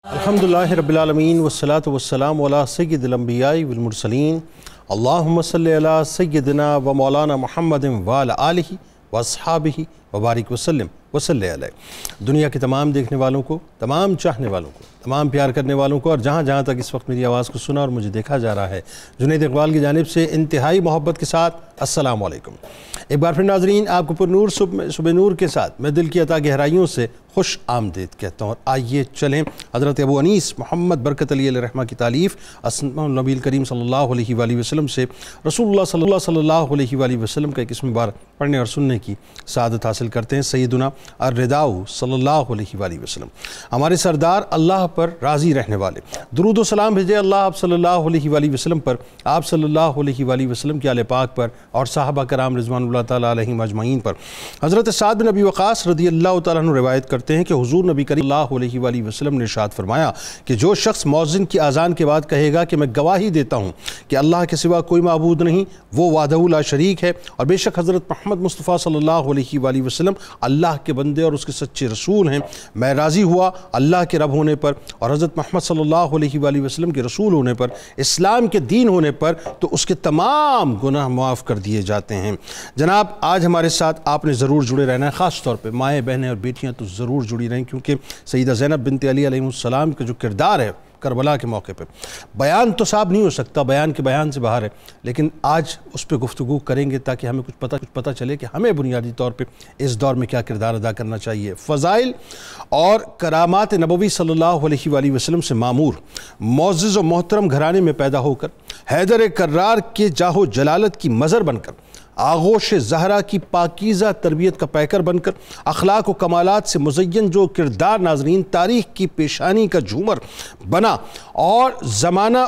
الحمدللہ رب العالمین والصلاة والسلام علی سید الانبیاء والمرسلین اللہم صلی علی سیدنا و مولانا محمد وعلی آلہ واصحابہ وبارک وسلم وصلی علیہ۔ دنیا کے تمام دیکھنے والوں کو، تمام چاہنے والوں کو، تمام پیار کرنے والوں کو اور جہاں جہاں تک اس وقت میری آواز کو سنا اور مجھے دیکھا جا رہا ہے، جنید اقبال کی جانب سے انتہائی محبت کے ساتھ السلام علیکم۔ ایک بار پھر ناظرین، آپ کو پر نور صبح نور کے ساتھ میں دل کی عطا گہرائیوں سے خوش آمدید کہتا ہوں، اور آئیے چلیں حضرت ابو انیس محمد برکت علی علیہ رحمہ کی تالیف اسماء النبی کریم صلی اللہ علیہ وآلہ وسلم سے رسول اللہ صلی اللہ علیہ وآلہ وسلم کا ایک اسم مبارک پڑھنے اور سننے کی سعادت حاصل کرتے ہیں۔ سیدنا الرداء صلی اللہ علیہ وآلہ وسلم، ہمارے سردار اللہ پر راضی رہنے والے، درود و سلام بھیجے اللہ آپ صلی اللہ علیہ وآلہ وسلم پر، آپ صلی اللہ علیہ وآلہ وسلم کے آل پاک پر اور صحابہ کرام رضوان اللہ تعالیٰ علیہم اجمعین پر۔ حضرت سعد بن ابی وقاص رضی اللہ تعالیٰ عنہ روایت کرتے ہیں کہ حضور نبی کریم صلی اللہ علیہ وآلہ وسلم نے ارشاد فرمایا کہ جو شخص مؤذن کی اذان کے بعد کہے گا کہ میں گواہی دیتا ہوں کہ اللہ کے سوا کوئی معبود نہیں، وہ وحدہ لا شریک ہے، اور بے شک حضرت محمد مصطفیٰ صلی اللہ علیہ وآلہ وسلم اللہ کے بندے اور اس کے سچے رسول ہیں، میں راضی ہوا اللہ کے رب ہونے پر اور حضرت محمد صلی اللہ علیہ وآلہ وسلم کے رسول ہونے پر، اسلام کے دین ہونے پر، تو اس کے تمام گناہ معاف کر دیے جاتے ہیں۔ جناب، آج ہمارے ساتھ آپ نے ضرور جڑے رہنا ہے، خاص طور پہ مائیں بہنیں اور بیٹیاں تو ضرور جڑی رہیں، کیونکہ سیدہ زینب بنت علی علیہ السلام کا جو کردار ہے کربلا کے موقع پہ، بیان تو صاحب نہیں ہو سکتا، بیان کے بیان سے باہر ہے، لیکن آج اس پہ گفتگو کریں گے تاکہ ہمیں کچھ پتہ چلے کہ ہمیں بنیادی طور پہ اس دور میں کیا کردار ادا کرنا چاہیے۔ فضائل اور کرامات نبوی صلی اللہ علیہ وآلہ وسلم سے معمور، معزز و محترم گھرانے میں پیدا ہو کر، حیدر کرار کے جاہ و جلالت کی مظہر بن کر، آغوش زہرا کی پاکیزہ تربیت کا پیکر بن کر، اخلاق و کمالات سے مزین جو کردار ناظرین تاریخ کی پیشانی کا جھومر بنا، اور زمانہ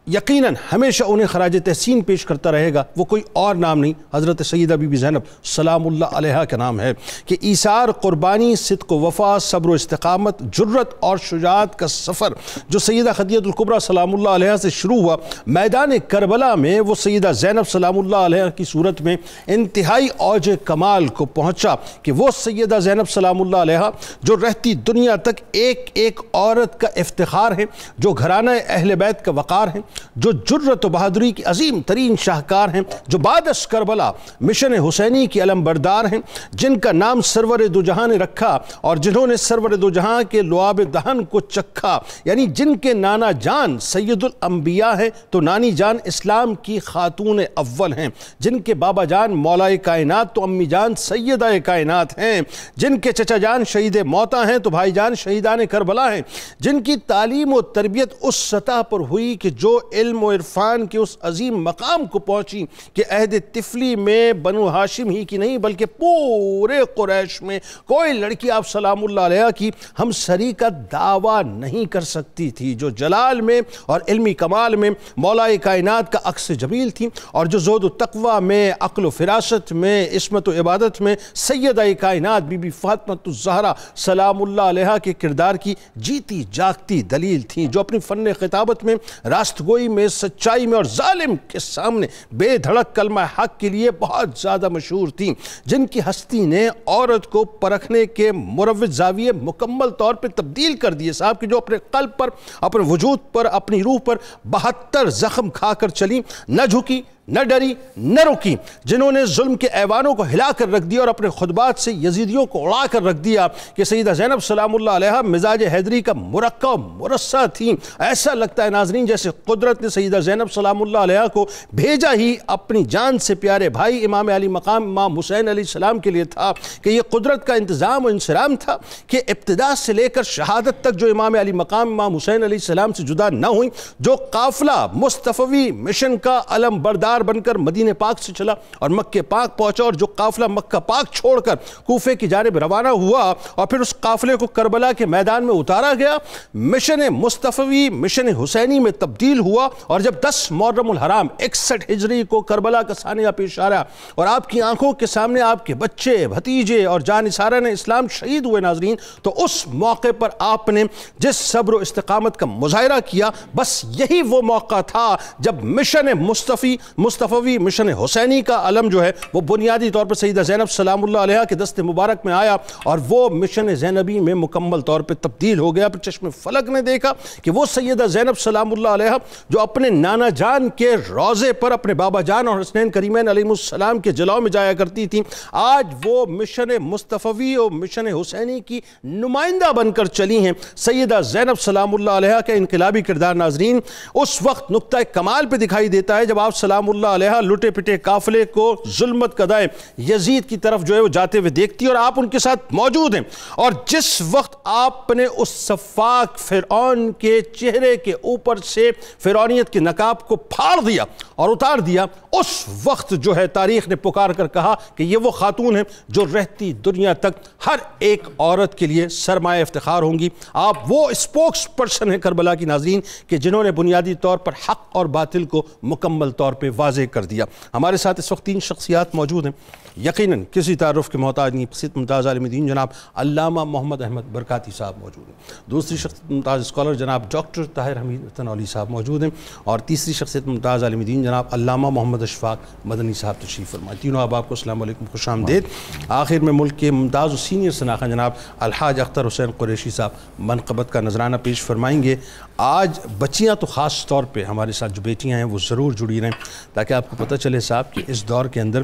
یقیناً ہمیشہ انہیں خراج تحسین پیش کرتا رہے گا، وہ کوئی اور نام نہیں، حضرت سیدہ بی بی زینب سلام اللہ علیہا کا نام ہے، کہ ایثار، قربانی، صدق و وفا، صبر و استقامت، جرت اور شجاعت کا سفر جو سیدہ خدیجہ الکبریٰ سلام اللہ علیہا سے شروع ہوا، میدان کربلا میں وہ سیدہ زینب سلام اللہ علیہا کی صورت میں انتہائی اوج کمال کو پہنچا، کہ وہ سیدہ زینب سلام اللہ علیہا جو رہتی دنیا تک ایک ایک عورت کا افتخار ہیں، جو گھرانہ اہل بیت کا وقار ہیں، جو جرت و بہادری کی عظیم ترین شاہکار ہیں، جو بعد از کربلا مشن حسینی کی علم بردار ہیں، جن کا نام سرور دو جہاں نے رکھا اور جنہوں نے سرور دو جہاں کے لعاب دہن کو چکھا، یعنی جن کے نانا جان سید الانبیاء ہیں تو نانی جان اسلام کی خاتون اول ہیں، جن کے بابا جان مولا کائنات تو امی جان سیدہ کائنات ہیں، جن کے چچا جان شہید موتا ہیں تو بھائی جان شہیدان کربلا ہیں، جن کی تعلیم و تربیت اس سطح پر ہوئی کہ جو علم و عرفان کے اس عظیم مقام کو پہنچی کہ عہد طفلی میں بنو ہاشم ہی کی نہیں بلکہ پورے قریش میں کوئی لڑکی آپ سلام اللہ علیہ کی ہم سری کا دعویٰ نہیں کر سکتی تھی، جو جلال میں اور علمی کمال میں مولا کائنات کا عکس جمیل تھی، اور جو زہد و تقوی میں، عقل و فراست میں، عصمت و عبادت میں سیدہ کائنات بی بی فاطمہ الزہرا سلام اللہ علیہ کے کردار کی جیتی جاگتی دلیل تھیں، جو اپنی فن خطابت میں، راست گوئی میں، سچائی میں اور ظالم کے سامنے بے دھڑک کلمہ حق کے لیے بہت زیادہ مشہور تھیں، جن کی ہستی نے عورت کو پرکھنے کے مروج زاویے مکمل طور پر تبدیل کر دیے صاحب، کہ جو اپنے قلب پر، اپنے وجود پر، اپنی روح پر 72 زخم کھا کر چلی، نہ جھکی، نہ ڈری، نہ رکی، جنہوں نے ظلم کے ایوانوں کو ہلا کر رکھ دیا اور اپنے خطبات سے یزیدیوں کو اڑا کر رکھ دیا، کہ سیدہ زینب سلام اللہ علیہ مزاج حیدری کا مرقع و مرصع تھیں۔ ایسا لگتا ہے ناظرین جیسے قدرت نے سیدہ زینب سلام اللہ علیہ کو بھیجا ہی اپنی جان سے پیارے بھائی امام علی مقام امام حسین علیہ السلام کے لیے تھا، کہ یہ قدرت کا انتظام و انصرام تھا کہ ابتدا سے لے کر شہادت تک جو امام علی مقام امام حسین علیہ السلام سے جدا نہ ہوئیں، جو قافلہ مصطفی مشن کا علم بردار بن کر مدینہ پاک سے چلا اور مکہ پاک پہنچا، اور جو قافلہ مکہ پاک چھوڑ کر کوفے کی جانب روانہ ہوا اور پھر اس قافلے کو کربلا کے میدان میں اتارا گیا، مشن مصطفی مشن حسینی میں تبدیل ہوا، اور جب 10 محرم الحرام 61 ہجری کو کربلا کا سانحہ پیش آ رہا اور آپ کی آنکھوں کے سامنے آپ کے بچے، بھتیجے اور جانثاران اسلام شہید ہوئے ناظرین، تو اس موقع پر آپ نے جس صبر و استقامت کا مظاہرہ کیا، بس یہی وہ موقع تھا جب مشن مصطفی مصطفی مشن حسینی کا علم جو ہے وہ بنیادی طور پر سیدہ زینب سلام اللہ علیہ کے دست مبارک میں آیا اور وہ مشن زینبی میں مکمل طور پہ تبدیل ہو گیا۔ پھر چشم فلک نے دیکھا کہ وہ سیدہ زینب سلام اللہ علیہ جو اپنے نانا جان کے روضے پر اپنے بابا جان اور حسنین کریمین علیہ السلام کے جلاؤ میں جایا کرتی تھیں، آج وہ مشن مصطفی اور مشن حسینی کی نمائندہ بن کر چلی ہیں۔ سیدہ زینب سلام اللہ علیہ کا انقلابی کردار ناظرین اس وقت نقطہ کمال پہ دکھائی دیتا ہے جب آپ سلام اللہ علیہ لٹے پٹے قافلے کو ظلمت قضائے یزید کی طرف جو ہے وہ جاتے ہوئے دیکھتی اور آپ ان کے ساتھ موجود ہیں، اور جس وقت آپ نے اس صفاق فرعون کے چہرے کے اوپر سے فرعونیت کے نقاب کو پھاڑ دیا اور اتار دیا، اس وقت جو ہے تاریخ نے پکار کر کہا کہ یہ وہ خاتون ہیں جو رہتی دنیا تک ہر ایک عورت کے لیے سرمایہ افتخار ہوں گی۔ آپ وہ اسپوکس پرسن ہیں کربلا کی ناظرین کہ جنہوں نے بنیادی طور پر حق اور باطل کو مکمل طور پہ واضح کر دیا۔ ہمارے ساتھ اس وقت 3 شخصیات موجود ہیں، یقیناً کسی تعارف کے محتاج نہیں۔ شخصیت ممتاز عالم دین جناب علامہ محمد احمد برکاتی صاحب موجود ہیں، دوسری شخصیت ممتاز اسکالر جناب ڈاکٹر طاہر حمید تنولی صاحب موجود ہیں، اور تیسری شخصیت ممتاز عالم دین جناب علامہ محمد اشفاق مدنی صاحب تشریف فرمائے۔ تینوں آپ کو السلام علیکم، خوش آمدید۔ آخر میں ملک کے ممتاز و سینئر شناخت جناب الحاج اختر حسین قریشی صاحب منقبت کا نذرانہ پیش فرمائیں گے۔ آج بچیاں تو خاص طور پہ ہمارے ساتھ جو بیٹیاں ہیں وہ ضرور جڑی رہیں تاکہ آپ کو پتہ چلے صاحب کہ اس دور کے اندر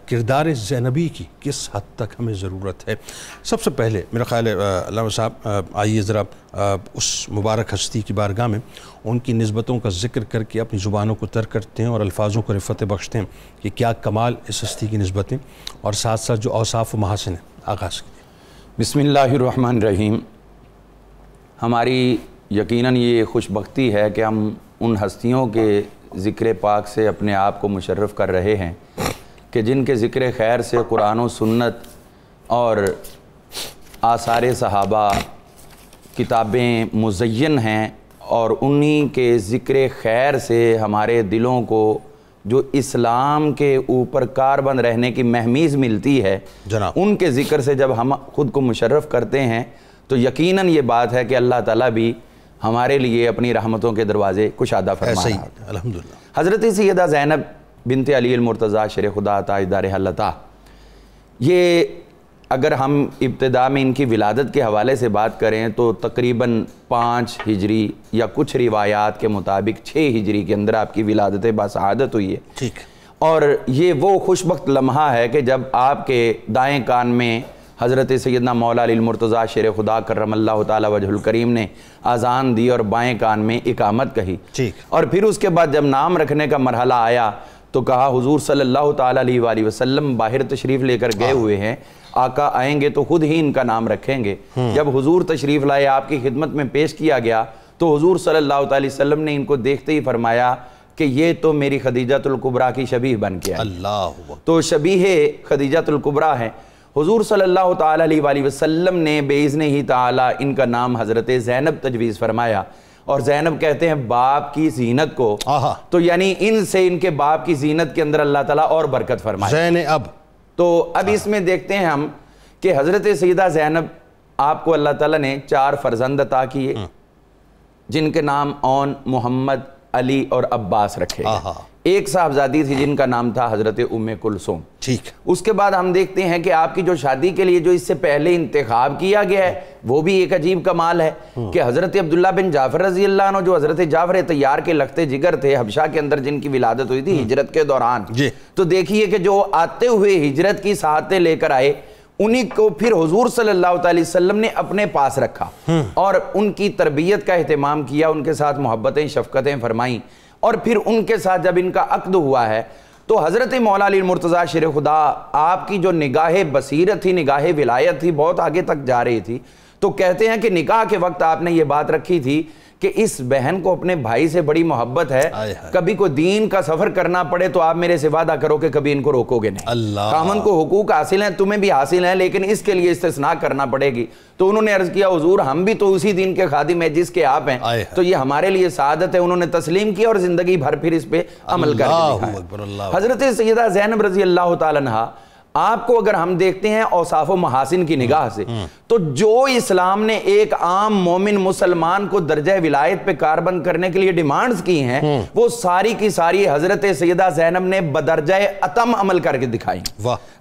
کردار زینبی کی کس حد تک ہمیں ضرورت ہے۔ سب سے پہلے میرا خیال ہے علامہ صاحب آئیے ذرا اس مبارک ہستی کی بارگاہ میں ان کی نسبتوں کا ذکر کر کے اپنی زبانوں کو تر کرتے ہیں اور الفاظوں کو رفعت بخشتے ہیں کہ کیا کمال اس ہستی کی نسبتیں اور ساتھ ساتھ جو اوصاف و محاسن ہیں۔ آغاز کیجیے۔ بسم اللہ الرحمن الرحیم۔ ہماری یقیناً یہ خوش بختی ہے کہ ہم ان ہستیوں کے ذکر پاک سے اپنے آپ کو مشرف کر رہے ہیں کہ جن کے ذکر خیر سے قرآن و سنت اور آثار صحابہ کتابیں مزین ہیں، اور انہی کے ذکر خیر سے ہمارے دلوں کو جو اسلام کے اوپر کاربند رہنے کی مہمیز ملتی ہے، ان کے ذکر سے جب ہم خود کو مشرف کرتے ہیں تو یقیناً یہ بات ہے کہ اللہ تعالیٰ بھی ہمارے لیے اپنی رحمتوں کے دروازے کشادہ فرما رہا ہے۔ الحمدللہ۔ حضرت سیدہ زینب بنت علی المرتضیٰ شیر خدا تاجدار حلتا، یہ اگر ہم ابتدا میں ان کی ولادت کے حوالے سے بات کریں تو تقریباً 5 ہجری یا کچھ روایات کے مطابق 6 ہجری کے اندر آپ کی ولادت باسعادت ہوئی ہے۔ ٹھیک۔ اور یہ وہ خوش بخت لمحہ ہے کہ جب آپ کے دائیں کان میں حضرت سیدنا مولا علی المرتضیٰ شیر خدا کرم اللہ تعالی وجہ الکریم نے اذان دی اور بائیں کان میں اقامت کہی، اور پھر اس کے بعد جب نام رکھنے کا مرحلہ آیا تو کہا حضور صلی اللہ تعالی علیہ وآلہ وسلم باہر تشریف لے کر گئے ہوئے ہیں، آقا آئیں گے تو خود ہی ان کا نام رکھیں گے۔ جب حضور تشریف لائے آپ کی خدمت میں پیش کیا گیا تو حضور صلی اللہ تعالی وسلم نے ان کو دیکھتے ہی فرمایا کہ یہ تو میری خدیجۃ الکبریٰ کی شبیہ بن کے آئی۔ تو شبیہ خدیجۃ الکبریٰ ہے۔ حضور صلی اللہ تعالی علیہ وآلہ وسلم نے بإذن ہی تعالی ان کا نام حضرت زینب تجویز فرمایا، اور زینب کہتے ہیں باپ کی زینت کو، تو یعنی ان سے ان کے باپ کی زینت کے اندر اللہ تعالیٰ اور برکت فرمائے۔ زینب تو اب اس میں دیکھتے ہیں ہم کہ حضرت سیدہ زینب آپ کو اللہ تعالیٰ نے 4 فرزند عطا کیے جن کے نام اون، محمد، علی اور عباس رکھے گئے۔ ایک صاحبزادی تھی جن کا نام تھا حضرت ام کلثوم۔ ٹھیک۔ اس کے بعد ہم دیکھتے ہیں کہ آپ کی جو شادی کے لیے جو اس سے پہلے انتخاب کیا گیا ہے وہ بھی ایک عجیب کمال ہے کہ حضرت عبداللہ بن جعفر رضی اللہ عنہ جو حضرت جعفر طیار کے لختے جگر تھے حبشہ کے اندر، جن کی ولادت ہوئی تھی ہجرت کے دوران، تو دیکھیے کہ جو آتے ہوئے ہجرت کی ساعتیں لے کر آئے انہی کو پھر حضور صلی اللہ تعالی وسلم نے اپنے پاس رکھا اور ان کی تربیت کا اہتمام کیا، ان کے ساتھ محبتیں شفقتیں فرمائیں، اور پھر ان کے ساتھ جب ان کا عقد ہوا ہے تو حضرت مولا علی المرتضیٰ شیر خدا آپ کی جو نگاہ بصیرت تھی، نگاہ ولایت تھی، بہت آگے تک جا رہی تھی، تو کہتے ہیں کہ نکاح کے وقت آپ نے یہ بات رکھی تھی کہ اس بہن کو اپنے بھائی سے بڑی محبت ہے، کبھی کوئی دین کا سفر کرنا پڑے تو آپ میرے سے وعدہ کرو کہ کبھی ان کو روکو گے نہیں۔ خاوند کو حقوق حاصل ہیں، تمہیں بھی حاصل ہیں، لیکن اس کے لیے استثناء کرنا پڑے گی۔ تو انہوں نے عرض کیا حضور ہم بھی تو اسی دین کے خادم ہیں جس کے آپ ہیں، تو یہ ہمارے لیے سعادت ہے۔ انہوں نے تسلیم کیا اور زندگی بھر پھر اس پہ عمل کر دیا۔ حضرت سیدہ زینب رضی اللہ تعالیٰ عنہ آپ کو اگر ہم دیکھتے ہیں اوصاف و محاسن کی نگاہ سے تو جو اسلام نے ایک عام مومن مسلمان کو درجہ ولایت پہ کاربند کرنے کے لیے ڈیمانڈز کی ہیں وہ ساری کی ساری حضرت سیدہ زینب نے بدرجہ اتم عمل کر کے دکھائی.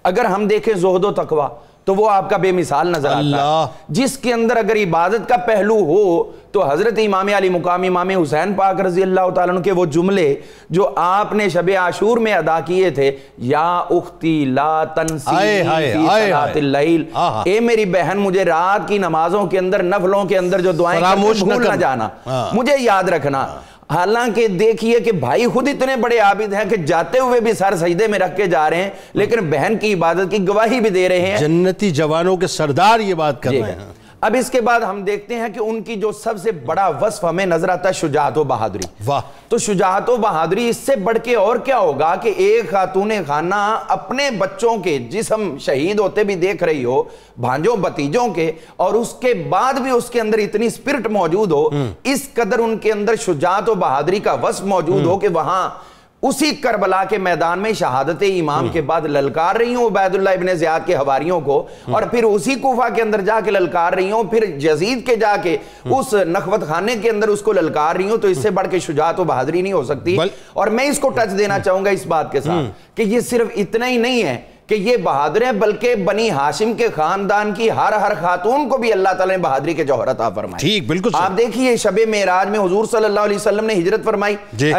اگر ہم دیکھیں زہد و تقوی تو وہ آپ کا بے مثال نظر آتا ہے, جس کے اندر اگر عبادت کا پہلو ہو تو حضرت امام علی مقام امام حسین پاک رضی اللہ تعالیٰ عنہ کے وہ جملے جو آپ نے شب عاشور میں ادا کیے تھے, یا اختی لا تنسینی فی صلاۃ اللیل, اے میری بہن مجھے رات کی نمازوں کے اندر نفلوں کے اندر جو دعائیں بھول نہ جانا, مجھے یاد رکھنا. حالانکہ دیکھیے کہ بھائی خود اتنے بڑے عابد ہیں کہ جاتے ہوئے بھی سر سجدے میں رکھ کے جا رہے ہیں, لیکن بہن کی عبادت کی گواہی بھی دے رہے ہیں. جنتی جوانوں کے سردار یہ بات کر رہے ہیں. اب اس کے بعد ہم دیکھتے ہیں کہ ان کی جو سب سے بڑا وصف ہمیں نظر آتا ہے شجاعت و بہادری. تو شجاعت و بہادری اس سے بڑھ کے اور کیا ہوگا کہ ایک خاتون خانہ اپنے بچوں کے جسم شہید ہوتے بھی دیکھ رہی ہو, بھانجوں بتیجوں کے, اور اس کے بعد بھی اس کے اندر اتنی سپرٹ موجود ہو, اس قدر ان کے اندر شجاعت و بہادری کا وصف موجود ہو کہ وہاں اسی کربلا کے میدان میں شہادت امام کے بعد للکار رہی ہوں عبید اللہ ابن زیاد کے حواریوں کو, اور پھر اسی کوفہ کے اندر جا کے للکار رہی ہوں, پھر یزید کے جا کے اس نخوت خانے کے اندر اس کو للکار رہی ہوں. تو اس سے بڑھ کے شجاعت و بہادری نہیں ہو سکتی. اور میں اس کو ٹچ دینا چاہوں گا اس بات کے ساتھ کہ یہ صرف اتنا ہی نہیں ہے کہ یہ بہادر ہیں, بلکہ بنی ہاشم کے خاندان کی ہر خاتون کو بھی اللہ تعالیٰ نے بہادری کے جوہر عطا فرمائی. ٹھیک, بالکل. آپ دیکھیے شب معراج میں حضور صلی اللہ علیہ وسلم نے ہجرت فرمائی.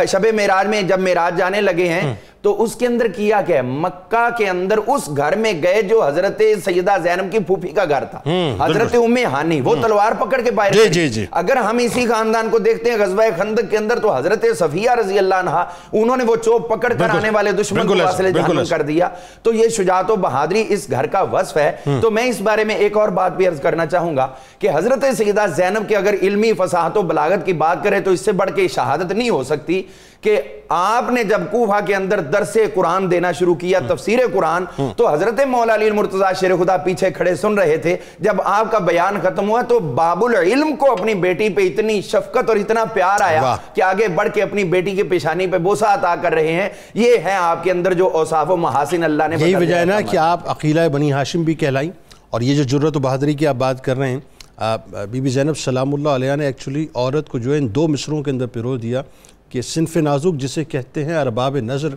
شب معراج میں جب معراج جانے لگے ہیں تو اس کے اندر کیا کہ مکہ کے اندر اس گھر میں گئے جو حضرت سیدہ زینب کی پھوپھی کا گھر تھا, حضرت ام ہانی, وہ تلوار پکڑ کے باہر گئی. اگر ہم اسی خاندان کو دیکھتے ہیں غزوہ خندق کے اندر تو حضرت صفیہ رضی اللہ عنہا, انہوں نے وہ چوب پکڑ کر آنے والے دشمن کو واصل جہنم کر دیا. تو یہ شجاعت و بہادری اس گھر کا وصف ہے. تو میں اس بارے میں ایک اور بات بھی عرض کرنا چاہوں گا کہ حضرت سیدہ زینب کے اگر علمی فصاحت و بلاغت کی بات کریں تو اس سے بڑھ کے شہادت نہیں ہو سکتی کہ آپ نے جب کوفہ کے اندر درس قرآن دینا شروع کیا, تفسیر قرآن, تو حضرت مولا علی المرتضیٰ شیر خدا پیچھے کھڑے سن رہے تھے. جب آپ کا بیان ختم ہوا تو باب العلم کو اپنی بیٹی پہ اتنی شفقت اور اتنا پیار آیا کہ آگے بڑھ کے اپنی بیٹی کی پیشانی پہ بوسہ عطا کر رہے ہیں. یہ ہے آپ کے اندر جو اوصاف و محاسن اللہ نے. یہی وجہ ہے نا کہ آپ عقیلہ بنی ہاشم بھی کہلائیں, اور یہ جو جرأت و بہادری کی آپ بات کر رہے ہیں, بی بی زینب سلام اللہ علیہ نے ایکچولی عورت کو جو ہے ان 2 مصروں کے اندر پرو دیا کہ صنف نازک جسے کہتے ہیں ارباب نظر,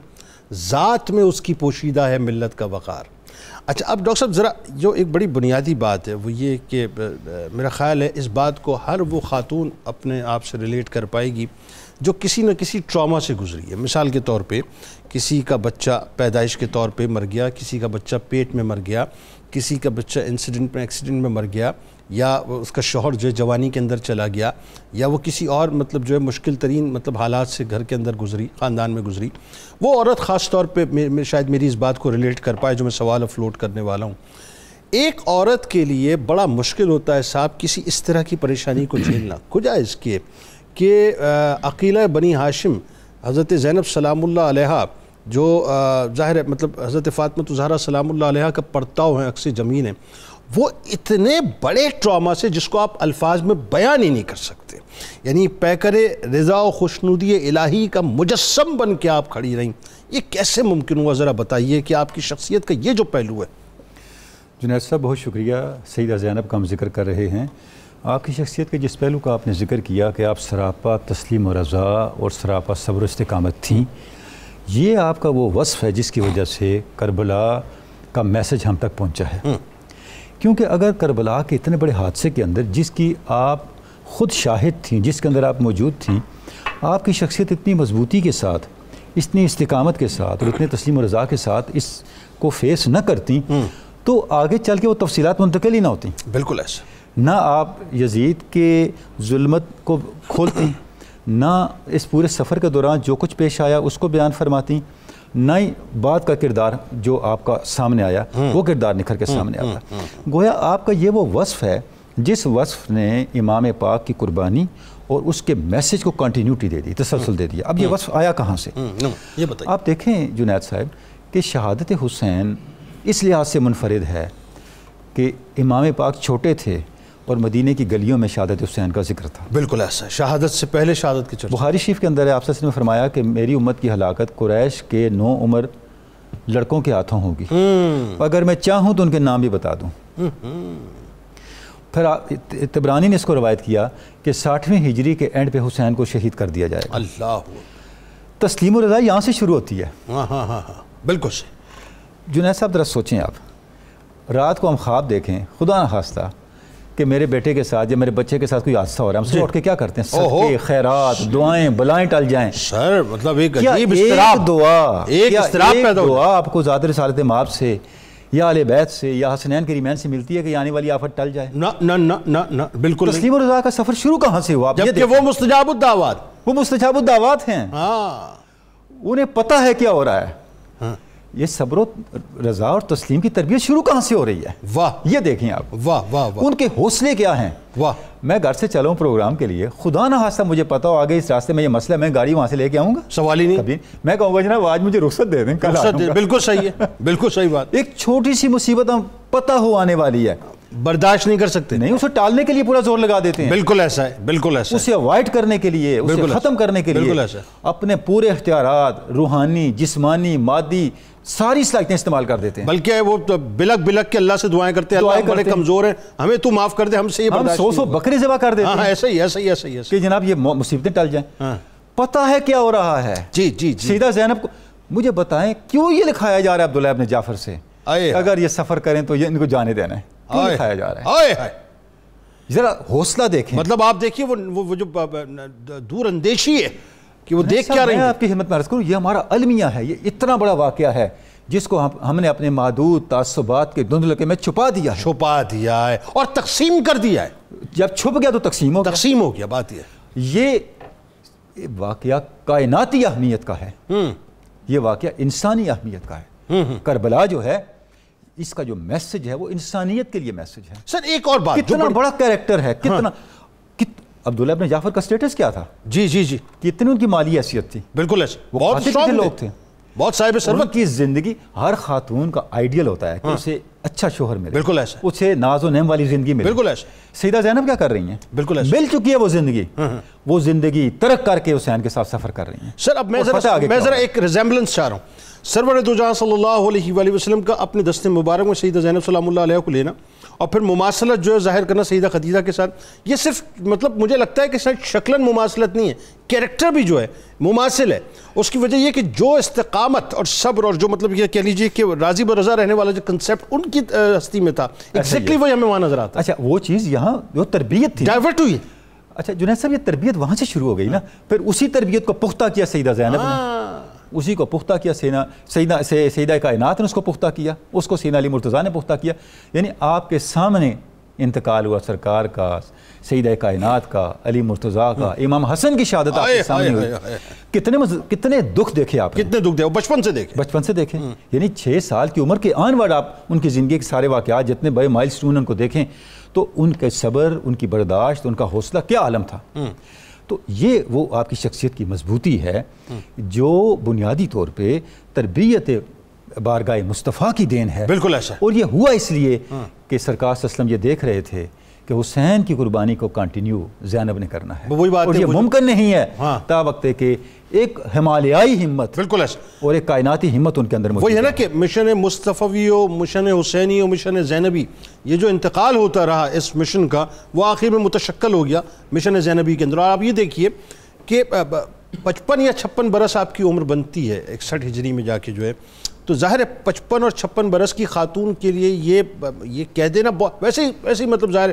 ذات میں اس کی پوشیدہ ہے ملت کا وقار. اچھا, اب ڈاکٹر صاحب ذرا جو ایک بڑی بنیادی بات ہے وہ یہ کہ میرا خیال ہے اس بات کو ہر وہ خاتون اپنے آپ سے ریلیٹ کر پائے گی جو کسی نہ کسی ٹراما سے گزری ہے. مثال کے طور پہ کسی کا بچہ پیدائش کے طور پہ مر گیا, کسی کا بچہ پیٹ میں مر گیا, کسی کا بچہ ایکسیڈنٹ میں مر گیا, یا اس کا شوہر جو ہے جوانی کے اندر چلا گیا, یا وہ کسی اور جو ہے مشکل ترین حالات سے گھر کے اندر گزری, خاندان میں گزری. وہ عورت خاص طور پہ شاید میری اس بات کو ریلیٹ کر پائے جو میں سوال افلوٹ کرنے والا ہوں. ایک عورت کے لیے بڑا مشکل ہوتا ہے صاحب کسی اس طرح کی پریشانی کو جھیلنا, کجا اس کے کہ عقیلہ بنی ہاشم حضرت زینب سلام اللہ علیہ جو ظاہر ہے حضرت فاطمہ زہرا سلام اللہ علیہ کا پرتاؤ ہیں, عکس جمین ہیں, وہ اتنے بڑے ٹراما سے جس کو آپ الفاظ میں بیان ہی نہیں کر سکتے, یعنی پیکر رضا و خوشنودی الہی کا مجسم بن کے آپ کھڑی رہیں. یہ کیسے ممکن ہوا, ذرا بتائیے کہ آپ کی شخصیت کا یہ جو پہلو ہے. جنید صاحب بہت شکریہ. سیدہ زینب کا ہم ذکر کر رہے ہیں. آپ کی شخصیت کے جس پہلو کا آپ نے ذکر کیا کہ آپ سراپا تسلیم و رضا اور سراپا صبر و استقامت تھیں, یہ آپ کا وہ وصف ہے جس کی وجہ سے کربلا کا میسج ہم تک پہنچا ہے. کیونکہ اگر کربلا کے اتنے بڑے حادثے کے اندر جس کی آپ خود شاہد تھیں, جس کے اندر آپ موجود تھیں, آپ کی شخصیت اتنی مضبوطی کے ساتھ, اتنی استقامت کے ساتھ اور اتنے تسلیم و رضا کے ساتھ اس کو فیس نہ کرتی تو آگے چل کے وہ تفصیلات منتقل ہی نہ ہوتی. بالکل ایسا. نہ آپ یزید کے ظلمت کو کھولتی, نہ اس پورے سفر کے دوران جو کچھ پیش آیا اس کو بیان فرماتی, نہ ہی بات کا کردار جو آپ کا سامنے آیا وہ کردار نکھر کے سامنے آتا. گویا آپ کا یہ وہ وصف ہے جس وصف نے امام پاک کی قربانی اور اس کے میسج کو کنٹینیوٹی دے دی, تسلسل دے دیا. اب یہ وصف آیا کہاں سے؟ یہ بتائیے. آپ دیکھیں جنید صاحب کہ شہادت حسین اس لحاظ سے منفرد ہے کہ امام پاک چھوٹے تھے اور مدینہ کی گلیوں میں شہادت حسین کا ذکر تھا. بالکل ایسا, شہادت سے پہلے شہادت کی چرچا. بخاری شریف کے اندر ہے آپ نے فرمایا کہ میری امت کی ہلاکت قریش کے 9 عمر لڑکوں کے ہاتھوں ہوگی. اگر میں چاہوں تو ان کے نام بھی بتا دوں. پھر طبرانی نے اس کو روایت کیا کہ 60ویں ہجری کے اینڈ پہ حسین کو شہید کر دیا جائے گا. اللہ. تسلیم و رضا یہاں سے شروع ہوتی ہے. ہاں بالکل صحیح. جنید صاحب ذرا سوچیں آپ، رات کو ہم خواب دیکھیں خدا نہ خواستہ کہ میرے بیٹے کے ساتھ یا میرے بچے کے ساتھ کوئی حادثہ ہو رہا ہے، ہم صبح اٹھ کے کیا کرتے ہیں؟ صدقے، خیرات، دعائیں، بلائیں ٹل جائیں. سر مطلب ایک کیا عجیب ایک اضطراب، دعا، ایک اضطراب پیدا ہو، دعا آپ کو ذات رسالت مآب سے یا اہل بیت سے یا حسنین کریمین سے ملتی ہے کہ آنے والی آفت ٹل جائے؟ نہ نہ نہ نہ نہ بالکل تسلیم و رضا کا سفر شروع کہاں سے ہوا؟ جبکہ وہ مستجاب الدعوات، وہ مستجاب الدعوات ہیں. ہاں انہیں پتہ ہے کیا ہو رہا ہے. یہ صبر و رضا اور تسلیم کی تربیت شروع کہاں سے ہو رہی ہے؟ واہ یہ دیکھیں آپ، واہ واہ واہ ان کے حوصلے کیا ہیں. واہ. میں گھر سے چلا ہوں پروگرام کے لیے، خدا نہ خواستہ مجھے پتا ہو آگے اس راستے میں یہ مسئلہ، میں گاڑی وہاں سے لے کے آؤں گا؟ سوال ہی نہیں. کبھی میں کہوں گا جناب آج مجھے رخصت دے دیں، کل آ جاؤں گا. بالکل صحیح ہے، بالکل صحیح بات. ایک چھوٹی سی مصیبت ہم پتہ ہو آنے والی ہے، برداشت نہیں کر سکتے، نہیں اسے ٹالنے کے لیے پورا زور لگا دیتے ہیں. بالکل ایسا ہے، بالکل ایسا ہے. اسے اوائڈ کرنے کے لیے، اسے ختم کرنے کے لیے اپنے پورے اختیارات، روحانی، جسمانی، مادی، ساری صلاحیتیں استعمال کر دیتے ہیں. بلکہ وہ بلک بلک کے اللہ سے دعائیں کرتے ہیں، اللہ ہم بڑے کمزور ہیں، ہمیں تو معاف کر دے، ہم سے یہ برداشت ہم 100 بکرے ذبح کر دیتے ہیں. ہاں ایسا ہی ایسا ہی ایسا ہی کہ جناب یہ مصیبتیں ٹل جائیں. پتہ ہے کیا ہو رہا ہے. جی جی جی. سیدہ زینب کو مجھے بتائیں کیوں یہ لکھایا جا رہا ہے عبداللہ ابن جعفر سے اگر یہ سفر کریں تو یہ ان کو جانے دینا ہے؟ کیوں لکھایا جا رہا ہے؟ ذرا حوصلہ دیکھیں. مطلب آپ دیکھیے وہ جو دور اندیشی ہے کہ وہ دیکھ کیا رہی ہیں. میں آپ کی خدمت میں عرض کروں، یہ ہمارا المیہ ہے، یہ اتنا بڑا واقعہ ہے جس کو ہم نے اپنے محدود تعصبات کے دھندلکے میں چھپا دیا ہے اور تقسیم کر دیا ہے. جب چھپ گیا تو تقسیم ہو گیا. بات یہ واقعہ کائناتی اہمیت کا ہے، یہ واقعہ انسانی اہمیت کا ہے. کربلا جو ہے اس کا جو میسج ہے وہ انسانیت کے لیے میسج ہے. سر ایک اور بات، کتنا بڑا کریکٹر ہے، کتنا عبداللہ ابن جعفر کا سٹیٹس کیا تھا؟ جی جی جی. کتنی ان کی مالی حیثیت تھی. بالکل ایسے بہت اسٹرانگ لوگ تھے، بہت صاحب ثروت. کی زندگی ہر خاتون کا آئیڈیل ہوتا ہے کہ اسے اچھا شوہر ملے، بالکل ایسا، اسے ناز و نعم والی زندگی ملے. بالکل ایسا. سیدہ زینب کیا کر رہی ہیں؟ بالکل ایسا، مل چکی ہے وہ زندگی ترک کر کے حسین کے ساتھ سفر کر رہی ہیں. سر اب میں ذرا ایک ریزیمبلنس چاہ رہا ہوں. سرور دو جہاں صلی اللہ علیہ وآلہ وسلم کا اپنے دست مبارک میں سیدہ زینب سلام اللہ علیہ کو لینا اور پھر مماثلت جو ہے ظاہر کرنا سیدہ خدیجہ کے ساتھ، یہ صرف مطلب مجھے لگتا ہے کہ شکلاً مماثلت نہیں ہے، کیریکٹر بھی جو ہے مماثل ہے. اس کی وجہ یہ کہ جو استقامت اور صبر اور جو مطلب یہ کہہ لیجیے کہ راضی برضا رہنے والا جو کنسیپٹ ان کی ہستی میں تھا، ایگزیکٹلی وہی ہمیں وہاں نظر آتا ہے. اچھا وہ چیز یہاں جو تربیت تھی ڈائیورٹ ہوئی. اچھا جنید صاحب یہ تربیت وہاں سے شروع ہو گئی نا، پھر اسی تربیت کو پختہ کیا سیدہ زینب نے، اسی کو پختہ کیا سیدہ کائنات نے، اس کو پختہ کیا، اس کو سیدنا علی مرتضیٰ نے پختہ کیا. یعنی آپ کے سامنے انتقال ہوا سرکار کا، سیدہ کائنات کا، علی مرتضیٰ کا، امام حسن کی شہادت آپ کے سامنے ہوئی. کتنے دکھ دیکھے آپ، کتنے دکھ دیکھے، بچپن سے دیکھیں. یعنی 6 سال کی عمر کے آن ورڈ آپ ان کی زندگی کے سارے واقعات جتنے بڑے مائل سٹون ان کو دیکھیں تو ان کے صبر، ان کی برداشت، ان کا حوصلہ کیا عالم تھا. تو یہ وہ آپ کی شخصیت کی مضبوطی ہے جو بنیادی طور پہ تربیت بارگاہ مصطفیٰ کی دین ہے. بالکل ایسا. اور یہ ہوا اس لیے کہ سرکار صلی اللہ علیہ وسلم یہ دیکھ رہے تھے کہ حسین کی قربانی کو کنٹینیو زینب نے کرنا ہے، اور یہ ممکن نہیں ہے تا وقت کہ ایک ہمالیائی ہمت، بالکل ایسا، اور ایک کائناتی ہمت ان کے اندر موجود ہے. وہی ہے نا کہ مشن مصطفی و مشن حسینی و مشن زینبی، یہ جو انتقال ہوتا رہا اس مشن کا وہ آخر میں متشکل ہو گیا مشن زینبی کے اندر. اور آپ یہ دیکھیے کہ 55 یا 56 برس آپ کی عمر بنتی ہے 61 ہجری میں جا کے جو ہے، تو ظاہر ہے 55 اور 56 برس کی خاتون کے لیے یہ کہہ دینا ویسے ہی مطلب ظاہر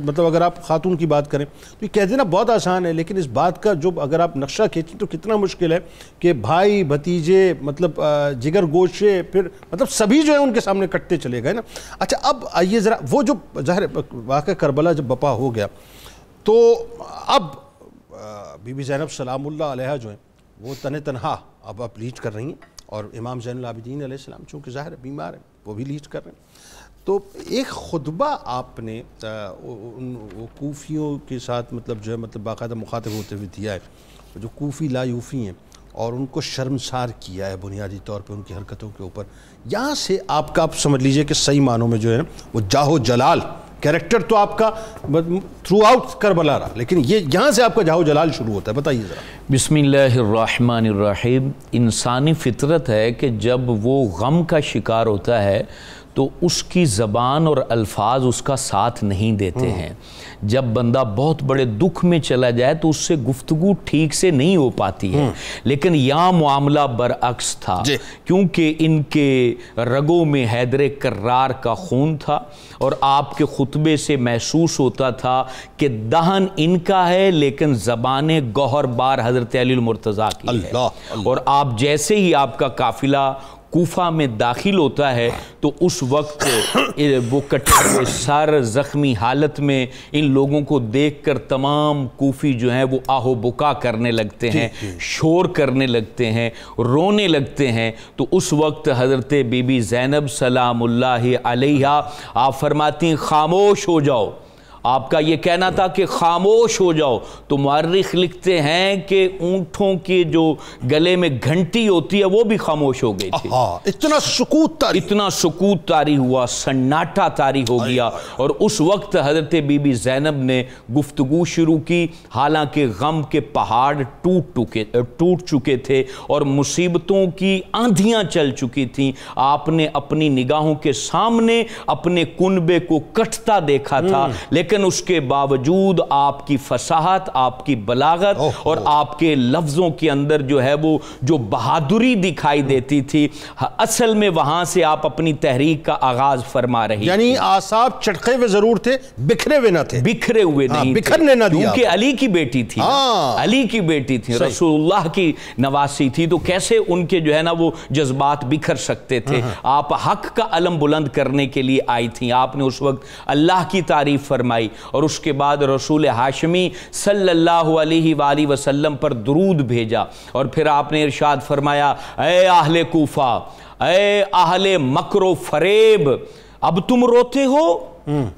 مطلب اگر آپ خاتون کی بات کریں تو یہ کہہ دینا بہت آسان ہے، لیکن اس بات کا جو اگر آپ نقشہ کھینچیں تو کتنا مشکل ہے کہ بھائی بھتیجے مطلب جگر گوشے پھر مطلب سبھی جو ہے ان کے سامنے کٹتے چلے گئے نا. اچھا اب آئیے ذرا وہ جو ظاہر واقعہ کربلا جب بپا ہو گیا تو اب بی بی زینب سلام اللہ علیہ جو ہیں وہ تنہا اب آپ لیڈ کر رہی ہیں، اور امام زین العابدین علیہ السلام چونکہ ظاہر بیمار ہیں وہ بھی لیڈ کر رہے ہیں. تو ایک خطبہ آپ نے وہ کوفیوں کے ساتھ مطلب جو ہے مطلب باقاعدہ مخاطب ہوتے ہوئے دیا ہے، جو کوفی لا یوفی ہیں، اور ان کو شرمسار کیا ہے بنیادی طور پہ ان کی حرکتوں کے اوپر. یہاں سے آپ سمجھ لیجئے کہ صحیح معنوں میں جو ہے وہ جاہ و جلال کیریکٹر تو آپ کا تھرو آؤٹ کربلا رہا، لیکن یہ یہاں سے آپ کا جاؤ جلال شروع ہوتا ہے، بتائیے ذرا۔ بسم اللہ الرحمن الرحیم۔ انسانی فطرت ہے کہ جب وہ غم کا شکار ہوتا ہے تو اس کی زبان اور الفاظ اس کا ساتھ نہیں دیتے ہیں۔ جب بندہ بہت بڑے دکھ میں چلا جائے تو اس سے گفتگو ٹھیک سے نہیں ہو پاتی ہے، لیکن یہاں معاملہ برعکس تھا، کیونکہ ان کے رگوں میں حیدر کرار کا خون تھا، اور آپ کے خطبے سے محسوس ہوتا تھا کہ دہن ان کا ہے لیکن زبان گوہر بار حضرت علی المرتضیٰ کی ہے۔ اور آپ جیسے ہی آپ کا قافلہ کوفہ میں داخل ہوتا ہے تو اس وقت وہ کٹے ہوئے سر زخمی حالت میں ان لوگوں کو دیکھ کر تمام کوفی جو ہیں وہ آہو بکا کرنے لگتے ہیں، شور کرنے لگتے ہیں، رونے لگتے ہیں۔ تو اس وقت حضرت بی بی زینب سلام اللہ علیہا آپ فرماتی ہیں خاموش ہو جاؤ۔ آپ کا یہ کہنا تھا کہ خاموش ہو جاؤ، تو مورخ لکھتے ہیں کہ اونٹوں کے جو گلے میں گھنٹی ہوتی ہے وہ بھی خاموش ہو گئی تھی۔ اتنا سکوت طاری ہوا، سناٹا طاری ہو گیا، اور اس وقت حضرت بی بی زینب نے گفتگو شروع کی، حالانکہ غم کے پہاڑ ٹوٹ چکے تھے اور مصیبتوں کی آندھیاں چل چکی تھیں۔ آپ نے اپنی نگاہوں کے سامنے اپنے کنبے کو کٹتا دیکھا تھا، لیکن اس کے باوجود آپ کی فصاحت، آپ کی بلاغت اور آپ کے لفظوں کے اندر جو ہے وہ جو بہادری دکھائی دیتی تھی، اصل میں وہاں سے آپ اپنی تحریک کا آغاز فرما رہی، یعنی اعصاب چٹکے ہوئے ضرور تھے، بکھرے ہوئے نہ تھے، بکھرے ہوئے نہیں، بکھرنے نہ دیا، کیونکہ علی کی بیٹی تھی، علی کی بیٹی تھی، رسول اللہ کی نواسی تھی، تو کیسے ان کے جو ہے نا وہ جذبات بکھر سکتے تھے۔ آپ حق کا علم بلند کرنے کے لیے آئی تھیں، آپ نے اس وقت اللہ کی تعریف فرمائی، اور اس کے بعد رسول ہاشمی صلی اللہ علیہ وآلہ وسلم پر درود بھیجا، اور پھر آپ نے ارشاد فرمایا اے اہل کوفہ، اے اہل مکر و فریب، اب تم روتے ہو،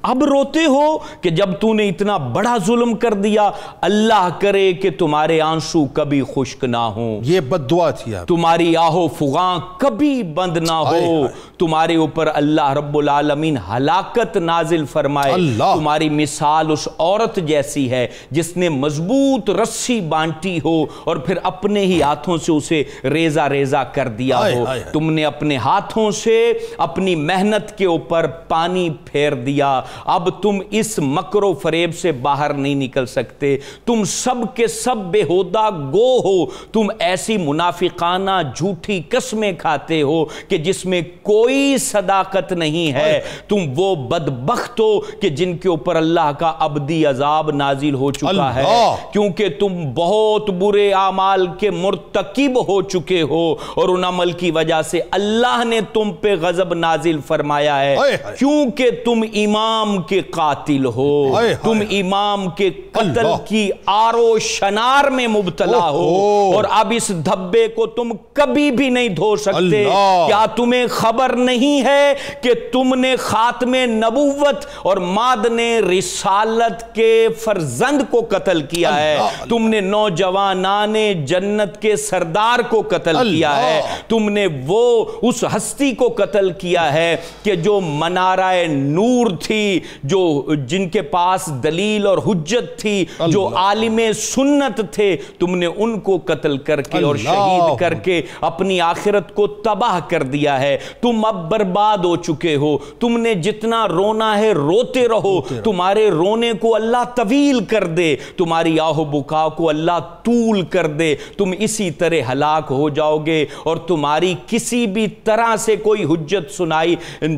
اب روتے ہو کہ جب تو نے اتنا بڑا ظلم کر دیا، اللہ کرے کہ تمہارے آنسو کبھی خشک نہ ہوں، یہ بد دعا تھی، تمہاری آہو فغاں کبھی بند نہ ہو، تمہارے اوپر اللہ رب العالمین ہلاکت نازل فرمائے، تمہاری مثال اس عورت جیسی ہے جس نے مضبوط رسی بانٹی ہو اور پھر اپنے ہی ہاتھوں سے اسے ریزہ ریزہ کر دیا ہو، تم نے اپنے ہاتھوں سے اپنی محنت کے اوپر پانی پھیر دیا، اب تم اس مکر و فریب سے باہر نہیں نکل سکتے، تم سب کے سب بے ہودہ گو ہو، تم ایسی منافقانہ جھوٹی قسمیں کھاتے ہو کہ جس میں کوئی صداقت نہیں ہے، تم وہ بدبخت ہو کہ جن کے اوپر اللہ کا ابدی عذاب نازل ہو چکا ہے، کیونکہ تم بہت برے اعمال کے مرتکب ہو چکے ہو، اور ان عمل کی وجہ سے اللہ نے تم پہ غضب نازل فرمایا ہے، کیونکہ تم امام کے قاتل ہو، تم امام کے قتل کی آر و شنار میں مبتلا ہو، اور اب اس دھبے کو تم کبھی بھی نہیں دھو سکتے۔ کیا تمہیں خبر نہیں ہے کہ تم نے خاتم نبوت اور مادن رسالت کے فرزند کو قتل کیا ہے، تم نے نوجوانان جنت کے سردار کو قتل کیا ہے، تم نے وہ اس ہستی کو قتل کیا ہے کہ جو منارہ نور تھی، جو جن کے پاس دلیل اور حجت تھی، جو عالم سنت تھے، تم نے ان کو قتل کر کے اور شہید کر کے اپنی آخرت کو تباہ کر دیا ہے، تم اب برباد ہو چکے ہو، تم نے جتنا رونا ہے روتے رہو، تمہارے رونے کو اللہ طویل کر دے، تمہاری آہ بکا کو اللہ طول کر دے، تم اسی طرح ہلاک ہو جاؤ گے، اور تمہاری کسی بھی طرح سے کوئی حجت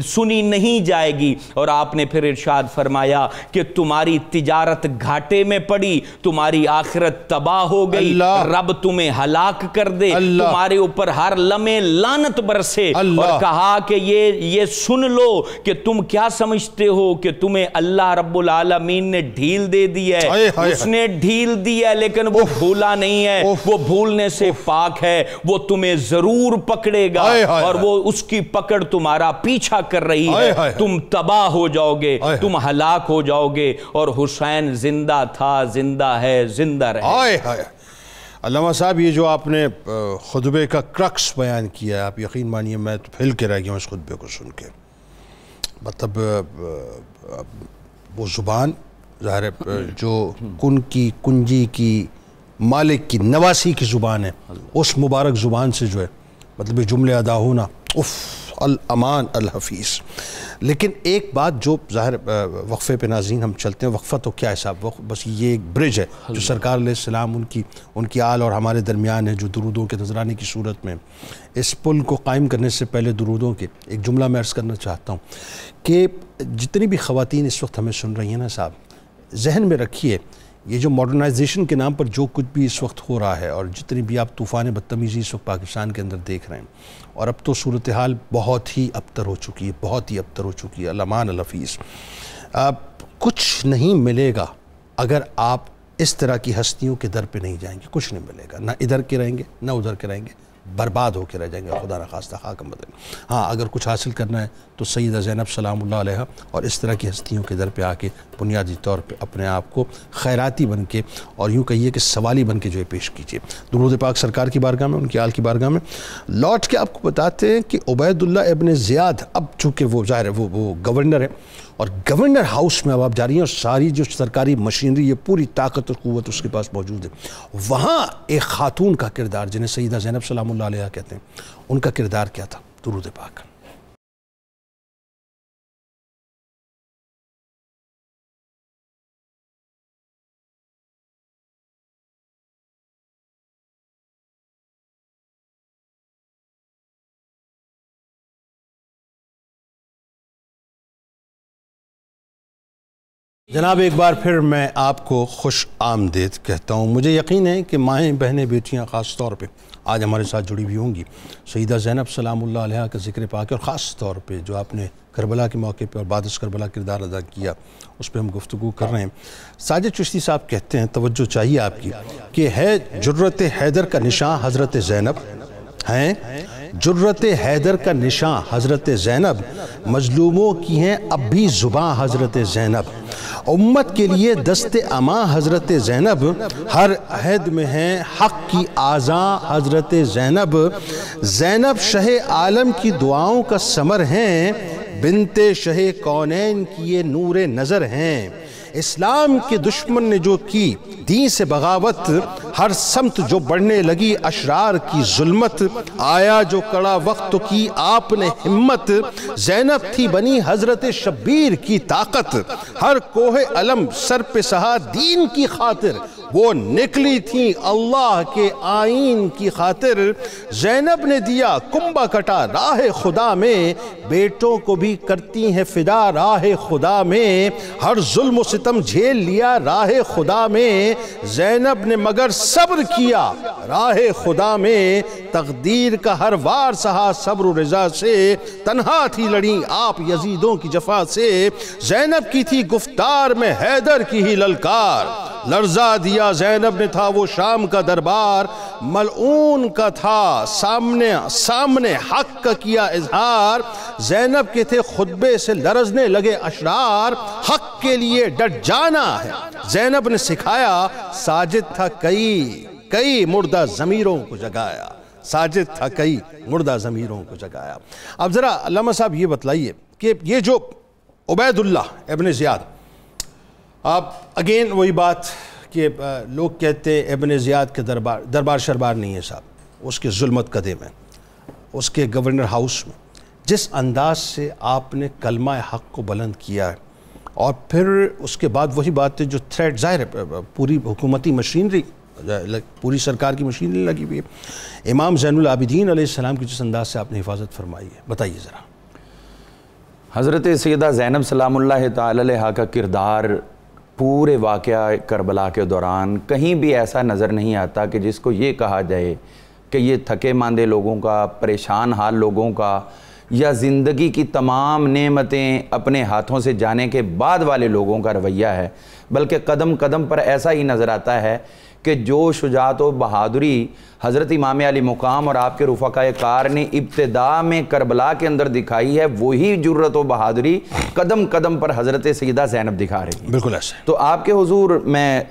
سنی نہیں جائے گی۔ اور آپ نے پھر ارشاد فرمایا کہ تمہاری تجارت گھاٹے میں پڑی، تمہاری آخرت تباہ ہو گئی، رب تمہیں ہلاک کر دے، تمہارے اوپر ہر لمحے لعنت برسے، اور کہا کہ یہ سن لو کہ تم کیا سمجھتے ہو کہ تمہیں اللہ رب العالمین نے ڈھیل دے دی ہے، اس نے ڈھیل دی ہے لیکن وہ بھولا نہیں ہے، وہ بھولنے سے پاک ہے، وہ تمہیں ضرور پکڑے گا، اور وہ اس کی پکڑ تمہارا پیچھا کر رہی ہے، تم تباہ ہو جاؤ گے، تم ہلاک ہو جاؤ گے، اور حسین زندہ تھا، زندہ ہے، زندہ رہے۔ علامہ صاحب، یہ جو آپ نے خطبے کا کرکس بیان کیا ہے، آپ یقین مانیے میں تو پھل کے رہ گیا ہوں اس خطبے کو سن کے، مطلب وہ زبان ظاہر ہے جو کن کی کنجی کی مالک کی نواسی کی زبان ہے، اس مبارک زبان سے جو ہے مطلب جملے ادا ہونا، اف الامان الحفیظ. لیکن ایک بات جو ظاہر وقفے پہ ناظرین ہم چلتے ہیں، وقفہ تو کیا ہے صاحب، بس یہ ایک برج ہے جو سرکار علیہ السلام ان کی آل اور ہمارے درمیان ہے، جو درودوں کے نذرانے کی صورت میں. اس پل کو قائم کرنے سے پہلے درودوں کے ایک جملہ میں عرض کرنا چاہتا ہوں کہ جتنی بھی خواتین اس وقت ہمیں سن رہی ہیں نا صاحب، ذہن میں رکھیے یہ جو ماڈرنائزیشن کے نام پر جو کچھ بھی اس وقت ہو رہا ہے، اور جتنی بھی آپ طوفان بدتمیزی اس وقت پاکستان کے اندر دیکھ رہے ہیں، اور اب تو صورتحال بہت ہی ابتر ہو چکی ہے، بہت ہی ابتر ہو چکی ہے. الامان الحفیظ. کچھ نہیں ملے گا اگر آپ اس طرح کی ہستیوں کے در پہ نہیں جائیں گے، کچھ نہیں ملے گا، نہ ادھر کے رہیں گے نہ ادھر کے رہیں گے، برباد ہو کے رہ جائیں گے، خدا نخواستہ خاک بدن. ہاں اگر کچھ حاصل کرنا ہے تو سیدہ زینب سلام اللہ علیہ اور اس طرح کی ہستیوں کے در پہ آ کے بنیادی طور پہ اپنے آپ کو خیراتی بن کے اور یوں کہیے کہ سوالی بن کے جو ہے پیش کیجیے. درود پاک سرکار کی بارگاہ میں، ان کی آل کی بارگاہ میں. لوٹ کے آپ کو بتاتے ہیں کہ عبید اللہ ابن زیاد، اب چونکہ وہ ظاہر ہے وہ گورنر ہے، اور گورنر ہاؤس میں اب آپ جا رہی ہیں اور ساری جو سرکاری مشینری، یہ پوری طاقت اور قوت اس کے پاس موجود ہے. وہاں ایک خاتون کا کردار جنہیں سیدہ زینب سلام اللہ علیہ کہتے ہیں، ان کا کردار کیا تھا؟ درود پاک. جناب ایک بار پھر میں آپ کو خوش آمدید کہتا ہوں. مجھے یقین ہے کہ مائیں بہنیں بیٹیاں خاص طور پہ آج ہمارے ساتھ جڑی ہوئی ہوں گی. سیدہ زینب سلام اللہ علیہ کا ذکر پاک ہے، اور خاص طور پہ جو آپ نے کربلا کے موقع پہ اور بعد از کربلا کردار ادا کیا، اس پہ ہم گفتگو کر رہے ہیں. ساجد چشتی صاحب کہتے ہیں، توجہ چاہیے آپ کی، کہ ہے جرت حیدر کا نشان حضرت زینب، ہیں جرت حیدر کا نشان حضرت زینب، مظلوموں کی ہیں اب بھی زباں حضرت زینب، امت کے لیے دست اما حضرت زینب، ہر عہد میں ہیں حق کی آذاں حضرت زینب. زینب شہ عالم کی دعاؤں کا ثمر ہیں، بنت شہ کونین کی یہ نور نظر ہیں. اسلام کے دشمن نے جو کی دین سے بغاوت، ہر سمت جو بڑھنے لگی اشرار کی ظلمت، آیا جو کڑا وقت کی آپ نے ہمت، زینب تھی بنی حضرت شبیر کی طاقت، ہر کوہ علم سر پہ سہا دین کی خاطر، وہ نکلی تھی اللہ کے آئین کی خاطر. زینب نے دیا کنبہ کٹا راہ خدا میں، بیٹوں کو بھی کرتی ہیں فدا راہ خدا میں، ہر ظلم و ستم جھیل لیا راہ خدا میں، زینب نے مگر صبر کیا راہ خدا میں، تقدیر کا ہر وار سہا صبر و رضا سے، تنہا تھی لڑیں آپ یزیدوں کی جفا سے، زینب کی تھی گفتار میں حیدر کی ہی للکار، لرزا دیا زینب نے تھا وہ شام کا دربار، ملعون کا تھا سامنے حق کا کیا اظہار، زینب کے تھے خطبے سے لرزنے لگے اشرار، حق کے لیے ڈٹ جانا ہے زینب نے سکھایا، ساجد تھا کئی مردہ ضمیروں کو جگایا، ساجد تھا کئی مردہ ضمیروں کو جگایا. اب ذرا علامہ صاحب یہ بتلائیے کہ یہ جو عبید اللہ ابن زیاد، آپ اگین وہی بات کہ لوگ کہتے ہیں ابن زیاد کے دربار شربار نہیں ہے صاحب، اس کے ظلمت قدم ہے، اس کے گورنر ہاؤس میں جس انداز سے آپ نے کلمہ حق کو بلند کیا ہے، اور پھر اس کے بعد وہی بات ہے جو تھریٹ ظاہر ہے، پوری حکومتی مشینری، پوری سرکار کی مشینری لگی ہوئی ہے، امام زین العابدین علیہ السلام کی جس انداز سے آپ نے حفاظت فرمائی ہے، بتائیے ذرا. حضرت سیدہ زینب سلام اللہ تعالی علیہ کا کردار پورے واقعہ کربلا کے دوران کہیں بھی ایسا نظر نہیں آتا کہ جس کو یہ کہا جائے کہ یہ تھکے ماندے لوگوں کا، پریشان حال لوگوں کا، یا زندگی کی تمام نعمتیں اپنے ہاتھوں سے جانے کے بعد والے لوگوں کا رویہ ہے، بلکہ قدم قدم پر ایسا ہی نظر آتا ہے کہ جو شجاعت و بہادری حضرت امام علی مقام اور آپ کے رفقائے کار نے ابتدا میں کربلا کے اندر دکھائی ہے، وہی جرت و بہادری قدم قدم پر حضرت سیدہ زینب دکھا رہی ہے. بالکل ایسے. تو آپ کے حضور میں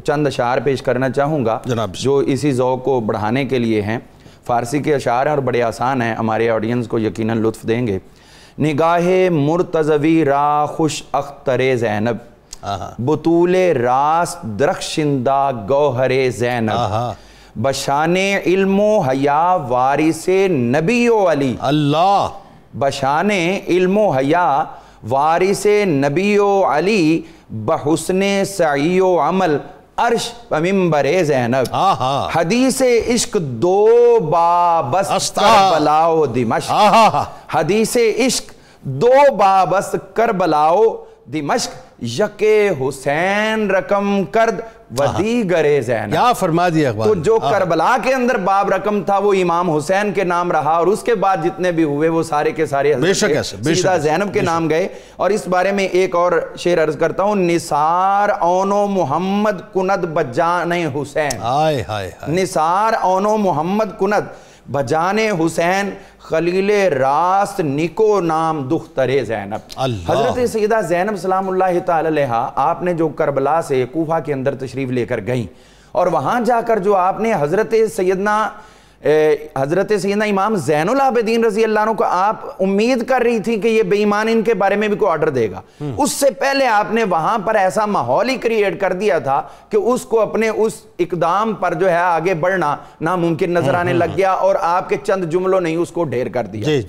چند اشعار پیش کرنا چاہوں گا جو اسی ذوق کو بڑھانے کے لیے ہیں. فارسی کے اشعار ہیں اور بڑے آسان ہیں، ہمارے آڈینس کو یقیناً لطف دیں گے. نگاہ مرتضوی را خوش اختر زینب، بطول راست درخشندہ گوہر زینب، بشان علم و حیا وارث نبی و علی، اللہ، بشان علم و حیا وارث نبی و علی، بحسن سعی و عمل عرش منبر زینب، حدیث عشق دو بابست کربلا و دمشق، حدیث عشق دو بابست کربلا و دمشق، یک حسین رقم کرد و دیگر زینب۔ کیا فرما دیا اقبال؟ تو جو کربلا کے اندر باب رقم تھا وہ امام حسین کے نام رہا، اور اس کے بعد جتنے بھی ہوئے وہ سارے کے سارے حضرت سیدہ زینب کے نام گئے۔ اور اس بارے میں ایک اور شعر عرض کرتا ہوں، نثار اونو محمد کند بجان حسین، نثار اونو محمد کند بجان حسین، خلیل راست نکو نام دختر زینب۔ حضرت سیدہ زینب سلام اللہ تعالی علیہ آپ نے جو کربلا سے کوفہ کے اندر تشریف لے کر گئیں، اور وہاں جا کر جو آپ نے حضرت سیدنا امام زین العابدین رضی اللہ عنہ کو آپ امید کر رہی تھی کہ یہ بے ایمان ان کے بارے میں بھی کوئی آرڈر دے گا، اس سے پہلے آپ نے وہاں پر ایسا ماحول ہی کریٹ کر دیا تھا کہ اس کو اپنے اس اقدام پر جو ہے آگے بڑھنا ناممکن نظر آنے لگ گیا، اور آپ کے چند جملوں نے اس کو ڈھیر کر دیا۔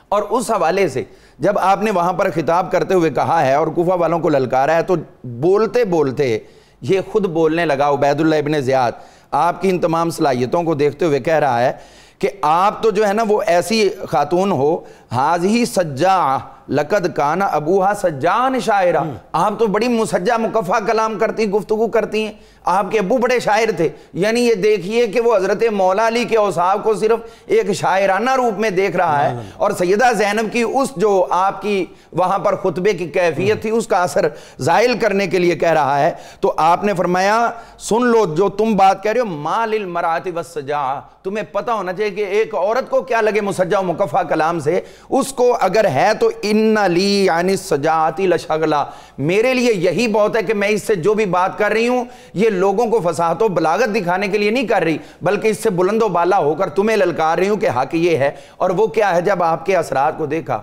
اور اس حوالے سے جب آپ نے وہاں پر خطاب کرتے ہوئے کہا ہے اور کوفہ والوں کو للکارا ہے، تو بولتے بولتے یہ خود بولنے لگا عبید اللہ ابن زیاد، آپ کی ان تمام صلاحیتوں کو دیکھتے ہوئے کہہ رہا ہے کہ آپ تو جو ہے نا وہ ایسی خاتون ہو، حاضی سجاع لقد کانا ابوہا سجان شاعرہ، آپ تو بڑی مسجع مکفہ کلام کرتی گفتگو کرتی ہیں، آپ کے ابو بڑے شاعر تھے۔ یعنی یہ دیکھیے کہ وہ حضرت مولا علی کے اوصاف کو صرف ایک شاعرانہ روپ میں دیکھ رہا ہے، اور سیدہ زینب کی اس جو آپ کی وہاں پر خطبے کی کیفیت تھی اس کا اثر زائل کرنے کے لیے کہہ رہا ہے۔ تو آپ نے فرمایا سن لو جو تم بات کہہ رہے ہو، ما للمرأۃ والسجاع، تمہیں پتہ ہونا چاہیے کہ ایک عورت کو کیا لگے مسجع و مکفہ کلام سے، اس کو اگر ہے تو ان لی یعنی السجاعۃ لشغلہ، میرے لیے یہی بہت ہے کہ میں اس سے جو بھی بات کر رہی ہوں یہ لوگوں کو فصاحت و بلاغت دکھانے کے لیے نہیں کر رہی، بلکہ اس سے بلند و بالا ہو کر تمہیں للکار رہی ہوں کہ حق یہ ہے۔ اور وہ کیا ہے، جب آپ کے اثرات کو دیکھا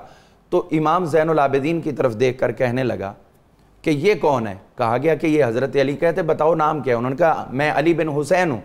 تو امام زین العابدین کی طرف دیکھ کر کہنے لگا کہ یہ کون ہے؟ کہا گیا کہ یہ حضرت علی، کہتے بتاؤ نام کیا ہے؟ انہوں نے کہا میں علی بن حسین ہوں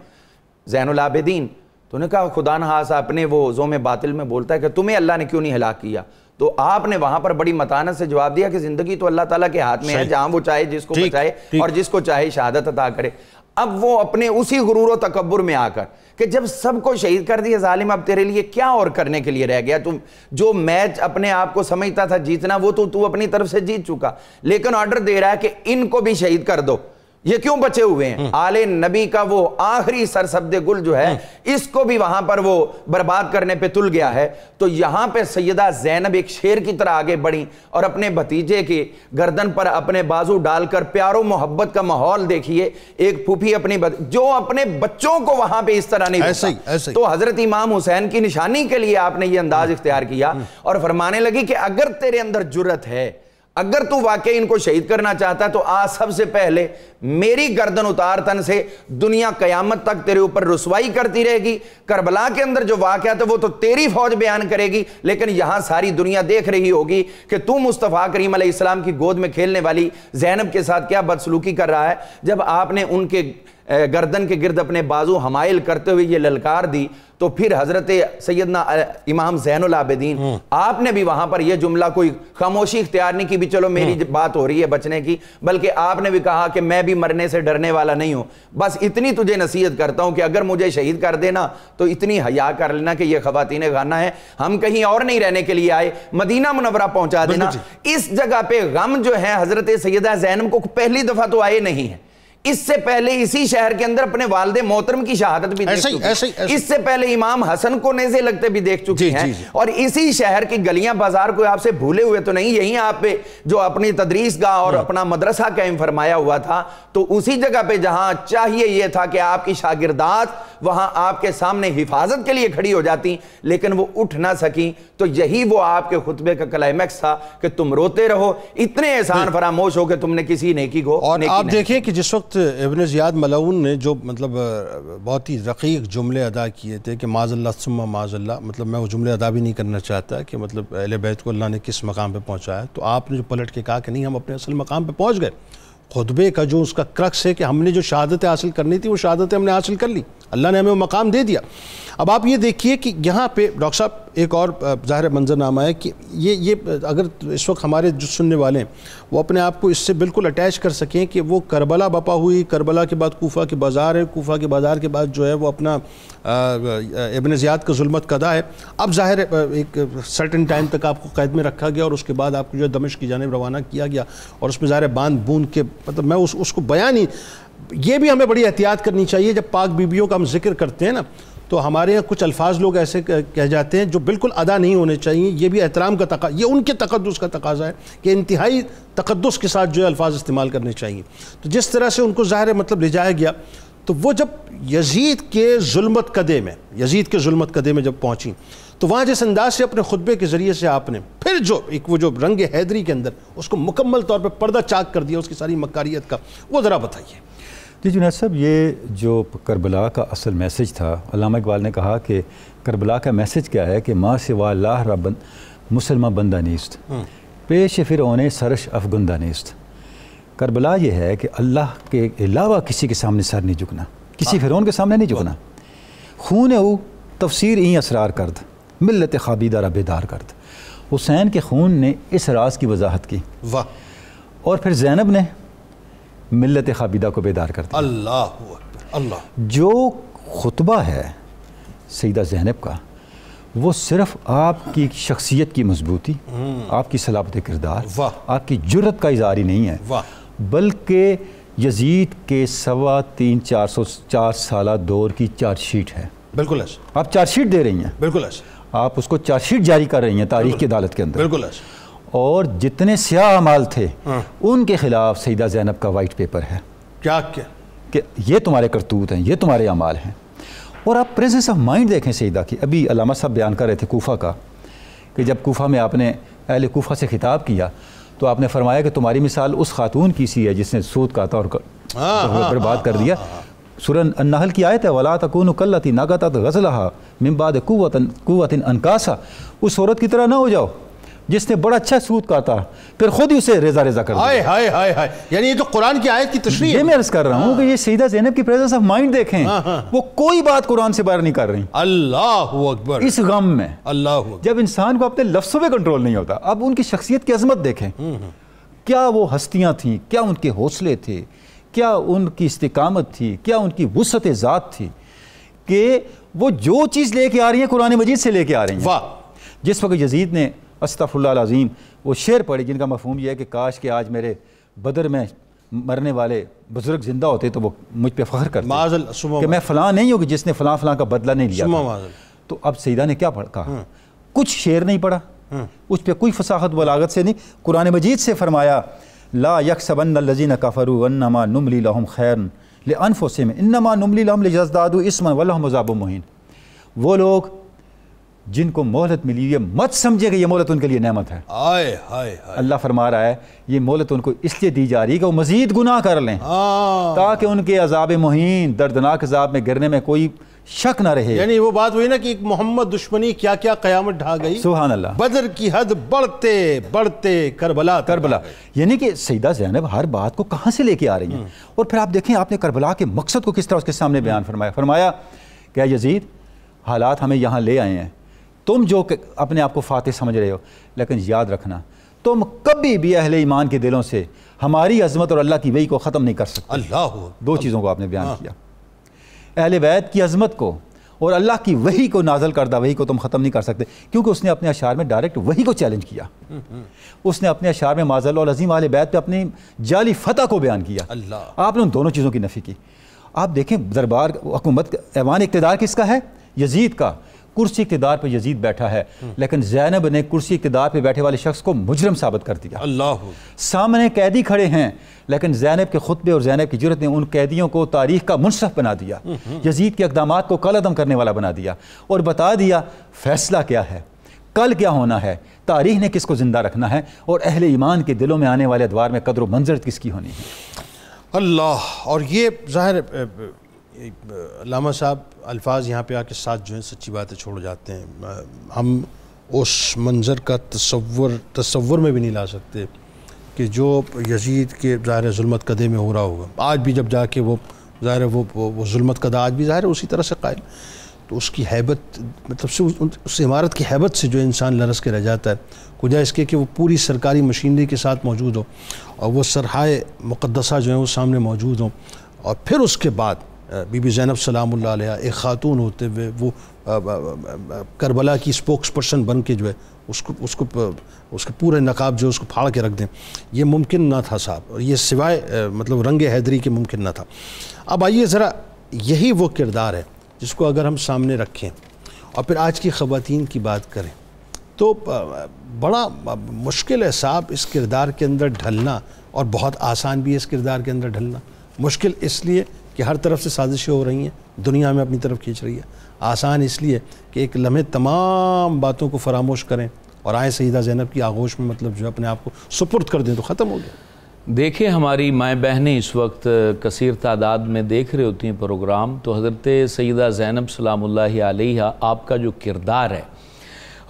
زین العابدین۔ تو انہوں نے کہا خدا نخواستہ اپنے وہ زوم باطل میں بولتا ہے کہ تمہیں اللہ نے کیوں نہیں ہلاک کیا؟ تو آپ نے وہاں پر بڑی متانت سے جواب دیا کہ زندگی تو اللہ تعالیٰ کے ہاتھ میں ہے، جہاں وہ چاہے جس کو بچائے اور جس کو چاہے شہادت عطا کرے۔ اب وہ اپنے اسی غرور و تکبر میں آ کر کہ جب سب کو شہید کر دیا ظالم، اب تیرے لیے کیا اور کرنے کے لیے رہ گیا؟ تم جو میچ اپنے آپ کو سمجھتا تھا جیتنا وہ تو اپنی طرف سے جیت چکا، لیکن آرڈر دے رہا ہے کہ ان کو بھی شہید کر دو۔ یہ کیوں بچے ہوئے ہیں؟ آل نبی کا وہ آخری سرسبد گل جو ہے اس کو بھی وہاں پر وہ برباد کرنے پہ تل گیا ہے۔ تو یہاں پہ سیدہ زینب ایک شیر کی طرح آگے بڑھی اور اپنے بھتیجے کی گردن پر اپنے بازو ڈال کر پیار و محبت کا ماحول دیکھیے، ایک پھوپھی اپنی جو اپنے بچوں کو وہاں پہ اس طرح نہیں بتا، تو حضرت امام حسین کی نشانی کے لیے آپ نے یہ انداز اختیار کیا اور فرمانے لگی کہ اگر تیرے اندر جرت ہے، اگر تو واقعی ان کو شہید کرنا چاہتا تو آج سب سے پہلے میری گردن اتار تن سے، دنیا قیامت تک تیرے اوپر رسوائی کرتی رہے گی۔ کربلا کے اندر جو واقعہ تھا وہ تو تیری فوج بیان کرے گی، لیکن یہاں ساری دنیا دیکھ رہی ہوگی کہ تو مصطفیٰ کریم علیہ السلام کی گود میں کھیلنے والی زینب کے ساتھ کیا بدسلوکی کر رہا ہے۔ جب آپ نے ان کے گردن کے گرد اپنے بازو حمائل کرتے ہوئے یہ للکار دی تو پھر حضرت سیدنا امام زین العابدین آپ نے بھی وہاں پر یہ جملہ کوئی خاموشی اختیار نہیں کی بھی چلو میری بات ہو رہی ہے بچنے کی، بلکہ آپ نے بھی کہا کہ میں بھی مرنے سے ڈرنے والا نہیں ہوں، بس اتنی تجھے نصیحت کرتا ہوں کہ اگر مجھے شہید کر دینا تو اتنی حیا کر لینا کہ یہ خواتین خانہ ہیں، ہم کہیں اور نہیں رہنے کے لیے آئے، مدینہ منورہ پہنچا دینا۔ اس جگہ پہ غم جو ہے حضرت سیدہ زینب کو پہلی دفعہ تو آئے نہیں ہیں، اس سے پہلے اسی شہر کے اندر اپنے والد محترم کی شہادت بھی دیکھ چکے ہیں، اس سے پہلے امام حسن کو نیزے لگتے بھی دیکھ چکے ہیں، اور اسی شہر کی گلیاں بازار کو آپ سے بھولے ہوئے تو نہیں، یہیں آپ پہ جو اپنی تدریس گاہ اور اپنا مدرسہ قائم فرمایا ہوا تھا، تو اسی جگہ پہ جہاں چاہیے یہ تھا کہ آپ کی شاگردات وہاں آپ کے سامنے حفاظت کے لیے کھڑی ہو جاتی لیکن وہ اٹھ نہ سکیں، تو یہی وہ آپ کے خطبے کا کلائمیکس تھا کہ تم روتے رہو، اتنے احسان فراموش ہو کہ تم نے کسی نیکی کو اور آپ دیکھیں کہ جس وقت وقت ابن زیاد ملعون نے جو مطلب بہت ہی رقیق جملے ادا کیے تھے کہ معاذ اللہ ثم معاذ اللہ، مطلب میں وہ جملے ادا بھی نہیں کرنا چاہتا کہ مطلب اہل بیت کو اللہ نے کس مقام پہ پہنچایا، تو آپ نے جو پلٹ کے کہا کہ نہیں ہم اپنے اصل مقام پہ پہنچ گئے. خطبے کا جو اس کا کرکس ہے کہ ہم نے جو شہادتیں حاصل کرنی تھی وہ شہادتیں ہم نے حاصل کر لی، اللہ نے ہمیں وہ مقام دے دیا. اب آپ یہ دیکھیے کہ یہاں پہ ڈاکٹر صاحب ایک اور ظاہر منظرنامہ ہے کہ یہ اگر اس وقت ہمارے جو سننے والے ہیں وہ اپنے آپ کو اس سے بالکل اٹیچ کر سکیں کہ وہ کربلا بپا ہوئی، کربلا کے بعد کوفہ کے بازار ہے، کوفہ کے بازار کے بعد جو ہے وہ اپنا ابن زیاد کا ظلمت قضا ہے. اب ظاہر ایک سرٹن ٹائم تک آپ کو قید میں رکھا گیا اور اس کے بعد آپ کو جو ہے دمشق کی جانب روانہ کیا گیا، اور اس میں ظاہر باندھ بوند کے مطلب میں اس کو بیان ہی، یہ بھی ہمیں بڑی احتیاط کرنی چاہیے جب پاک بیویوں کا ہم ذکر کرتے ہیں نا، تو ہمارے یہاں کچھ الفاظ لوگ ایسے کہہ جاتے ہیں جو بالکل ادا نہیں ہونے چاہیے. یہ بھی احترام کا تقاضا، یہ ان کے تقدس کا تقاضا ہے کہ انتہائی تقدس کے ساتھ جو ہے الفاظ استعمال کرنے چاہیے. تو جس طرح سے ان کو ظاہر مطلب لے جایا گیا، تو وہ جب یزید کے ظلمت قدے میں جب پہنچیں تو وہاں جس انداز سے اپنے خطبے کے ذریعے سے آپ نے پھر جو ایک وہ جو رنگ حیدری کے اندر اس کو مکمل طور پہ پردہ چاک کر دیا اس کی ساری مکاریت کا، وہ ذرا بتائیے. جی جنید صاحب، یہ جو کربلا کا اصل میسج تھا، علامہ اقبال نے کہا کہ کربلا کا میسج کیا ہے کہ ماں سوا اللہ ربن مسلمہ بندہ نیست، پیش فرعون سرش افگندہ نیست. کربلا یہ ہے کہ اللہ کے علاوہ کسی کے سامنے سر نہیں جھکنا، کسی فرعون کے سامنے نہیں جھکنا. خون او تفسیر این اسرار کرد، ملت خابیدہ را بیدار کرد. حسین کے خون نے اس راز کی وضاحت کی، اور پھر زینب نے ملت خابیدہ کو بیدار کر دیا. اللہ اکبر. اللہ. جو خطبہ ہے سیدہ زینب کا، وہ صرف آپ کی شخصیت کی مضبوطی، آپ کی صلابت کردار، آپ کی جرت کا اظہار ہی نہیں ہے، بلکہ یزید کے 350-400 سالہ دور کی چارج شیٹ ہے. بالکل ایسا آپ چارج شیٹ دے رہی ہیں، بالکل ایسا آپ اس کو چارج شیٹ جاری کر رہی ہیں تاریخ کی عدالت کے اندر. بالکل ایسا. اور جتنے سیاہ اعمال تھے ان کے خلاف سیدہ زینب کا وائٹ پیپر ہے کیا کہ یہ تمہارے کرتوت ہیں، یہ تمہارے اعمال ہیں. اور آپ پریزنس آف مائنڈ دیکھیں سیدہ کی. ابھی علامہ صاحب بیان کر رہے تھے کوفہ کا، کہ جب کوفہ میں آپ نے اہل کوفہ سے خطاب کیا تو آپ نے فرمایا کہ تمہاری مثال اس خاتون کی سی ہے جس نے سود کاتا اور برباد کر دیا. سورہ النحل کی آیت ہے وَلَا تَكُونُوا كَالَّتِي نَقَضَتْ غَزْلَهَا مِن بَعْدِ قُوَّةٍ أَنْكَاثًا. اس عورت کی طرح نہ ہو جاؤ جس نے بڑا اچھا سود کاتا پھر خود ہی اسے ریزہ ریزہ کر دیا. ہائے ہائے ہائے. یعنی یہ تو قرآن کی آیت کی تشریح ہے. یہ میں عرض کر رہا ہوں کہ یہ سیدہ زینب کی پریزنس آف مائنڈ دیکھیں، وہ کوئی بات قرآن سے باہر نہیں کر رہی. اللہ اکبر. اس غم میں اللہ جب انسان کو اپنے لفظوں پہ کنٹرول نہیں ہوتا. اب ان کی شخصیت کی عظمت دیکھیں، کیا وہ ہستیاں تھیں، کیا ان کے حوصلے تھے، کیا ان کی استقامت تھی، کیا ان کی وسعت ذات تھی کہ وہ جو چیز لے کے آ رہی ہیں قرآن مجید سے لے کے آ رہی ہیں. جس وقت یزید نے استغفر اللہ العظیم وہ شعر پڑھی جن کا مفہوم یہ ہے کہ کاش کہ آج میرے بدر میں مرنے والے بزرگ زندہ ہوتے تو وہ مجھ پہ فخر کرتے کہ میں فلاں نہیں ہوں کہ جس نے فلاں فلاں کا بدلہ نہیں لیا تھا. تو اب سیدہ نے کیا کہا؟ کچھ شعر نہیں پڑھا، اس پہ کوئی فصاحت بلاغت سے نہیں، قرآن مجید سے فرمایا لا یحسبن الذین کفروا انما نملی لہم خیر لانفسہم انما نملی لہم لیزدادوا اثما ولہم عذاب مہین. وہ لوگ جن کو مہلت ملی ہے مت سمجھے کہ یہ مہلت ان کے لیے نعمت ہے. اللہ فرما رہا ہے یہ مہلت ان کو اس لیے دی جا رہی ہے کہ وہ مزید گناہ کر لیں تاکہ ان کے عذاب مہین، دردناک عذاب میں گرنے میں کوئی شک نہ رہے. یعنی وہ بات ہوئی نا کہ محمد دشمنی کیا کیا قیامت ڈھا گئی. سبحان اللہ. بدر کی حد بڑھتے بڑھتے کربلا. یعنی کہ سیدہ زینب ہر بات کو کہاں سے لے کے آ رہی ہیں. اور پھر آپ دیکھیں آپ نے کربلا کے مقصد کو کس طرح اس کے سامنے بیان فرمایا کہ یزید حالات ہمیں یہاں لے آئے ہیں، تم جو اپنے آپ کو فاتح سمجھ رہے ہو، لیکن یاد رکھنا تم کبھی بھی اہل ایمان کے دلوں سے ہماری عظمت اور اللہ کی وحی کو ختم نہیں کر سکتے. اللہ. دو چیزوں کو آپ نے بیان کیا، اہل بیت کی عظمت کو اور اللہ کی وحی کو، نازل کردہ وحی کو تم ختم نہیں کر سکتے، کیونکہ اس نے اپنے اشعار میں ڈائریکٹ وحی کو چیلنج کیا. اس نے اپنے اشعار میں معاذ اللہ العظیم اہل بیت پہ اپنی جعلی فتح کو بیان کیا. آپ نے ان دونوں چیزوں کی نفی کی. آپ دیکھیں دربار حکومت ایوان اقتدار کس کا ہے؟ یزید کا. کرسی اقتدار پہ یزید بیٹھا ہے، لیکن زینب نے کرسی اقتدار پہ بیٹھے والے شخص کو مجرم ثابت کر دیا. اللہ. سامنے قیدی کھڑے ہیں لیکن زینب کے خطبے اور زینب کی جرت نے ان قیدیوں کو تاریخ کا منصف بنا دیا، یزید کے اقدامات کو کالعدم کرنے والا بنا دیا، اور بتا دیا فیصلہ کیا ہے، کل کیا ہونا ہے، تاریخ نے کس کو زندہ رکھنا ہے، اور اہل ایمان کے دلوں میں آنے والے ادوار میں قدر و منزلت کس کی ہونی ہے. اللہ اور یہ ظاہر علامہ صاحب الفاظ یہاں پہ آ کے ساتھ جو ہیں سچی باتیں چھوڑ جاتے ہیں. ہم اس منظر کا تصور میں بھی نہیں لا سکتے کہ جو یزید کے ظاہر ظلمت قدے میں ہو رہا ہوگا. آج بھی جب جا کے وہ ظاہر وہ ظلمت قدہ آج بھی ظاہر ہے اسی طرح سے قائم. تو اس کی حیبت مطلب سے اس عمارت کی حیبت سے جو انسان لرز کے رہ جاتا ہے کجا اس کے کہ وہ پوری سرکاری مشینری کے ساتھ موجود ہو اور وہ سرحائے مقدسہ جو ہیں وہ سامنے موجود ہوں. اور پھر اس کے بعد بی بی زینب سلام اللہ علیہ ایک خاتون ہوتے ہوئے وہ کربلا کی سپوکس پرسن بن کے جو ہے اس کے پورے نقاب جو اس کو پھاڑ کے رکھ دیں. یہ ممکن نہ تھا صاحب, اور یہ سوائے مطلب رنگ حیدری کے ممکن نہ تھا. اب آئیے ذرا یہی وہ کردار ہے جس کو اگر ہم سامنے رکھیں اور پھر آج کی خواتین کی بات کریں تو بڑا مشکل ہے صاحب اس کردار کے اندر ڈھلنا, اور بہت آسان بھی ہے اس کردار کے اندر ڈھلنا. مشکل اس لیے کہ ہر طرف سے سازشیں ہو رہی ہیں, دنیا میں اپنی طرف کھینچ رہی ہے. آسان اس لیے کہ ایک لمحے تمام باتوں کو فراموش کریں اور آئیں سیدہ زینب کی آغوش میں مطلب جو اپنے آپ کو سپرد کر دیں تو ختم ہو گیا. دیکھیں ہماری مائیں بہنیں اس وقت کثیر تعداد میں دیکھ رہے ہوتی ہیں پروگرام, تو حضرت سیدہ زینب سلام اللہ علیہا آپ کا جو کردار ہے,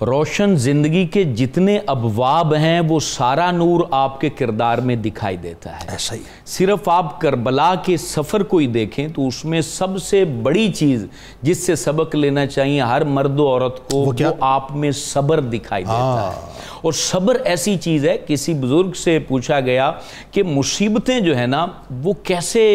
روشن زندگی کے جتنے ابواب ہیں وہ سارا نور آپ کے کردار میں دکھائی دیتا ہے. ایسا ہی ہے. صرف آپ کربلا کے سفر کو ہی دیکھیں تو اس میں سب سے بڑی چیز جس سے سبق لینا چاہیے ہر مرد و عورت کو, وہ آپ میں صبر دکھائی دیتا ہے. اور صبر ایسی چیز ہے, کسی بزرگ سے پوچھا گیا کہ مصیبتیں جو ہیں نا وہ کیسے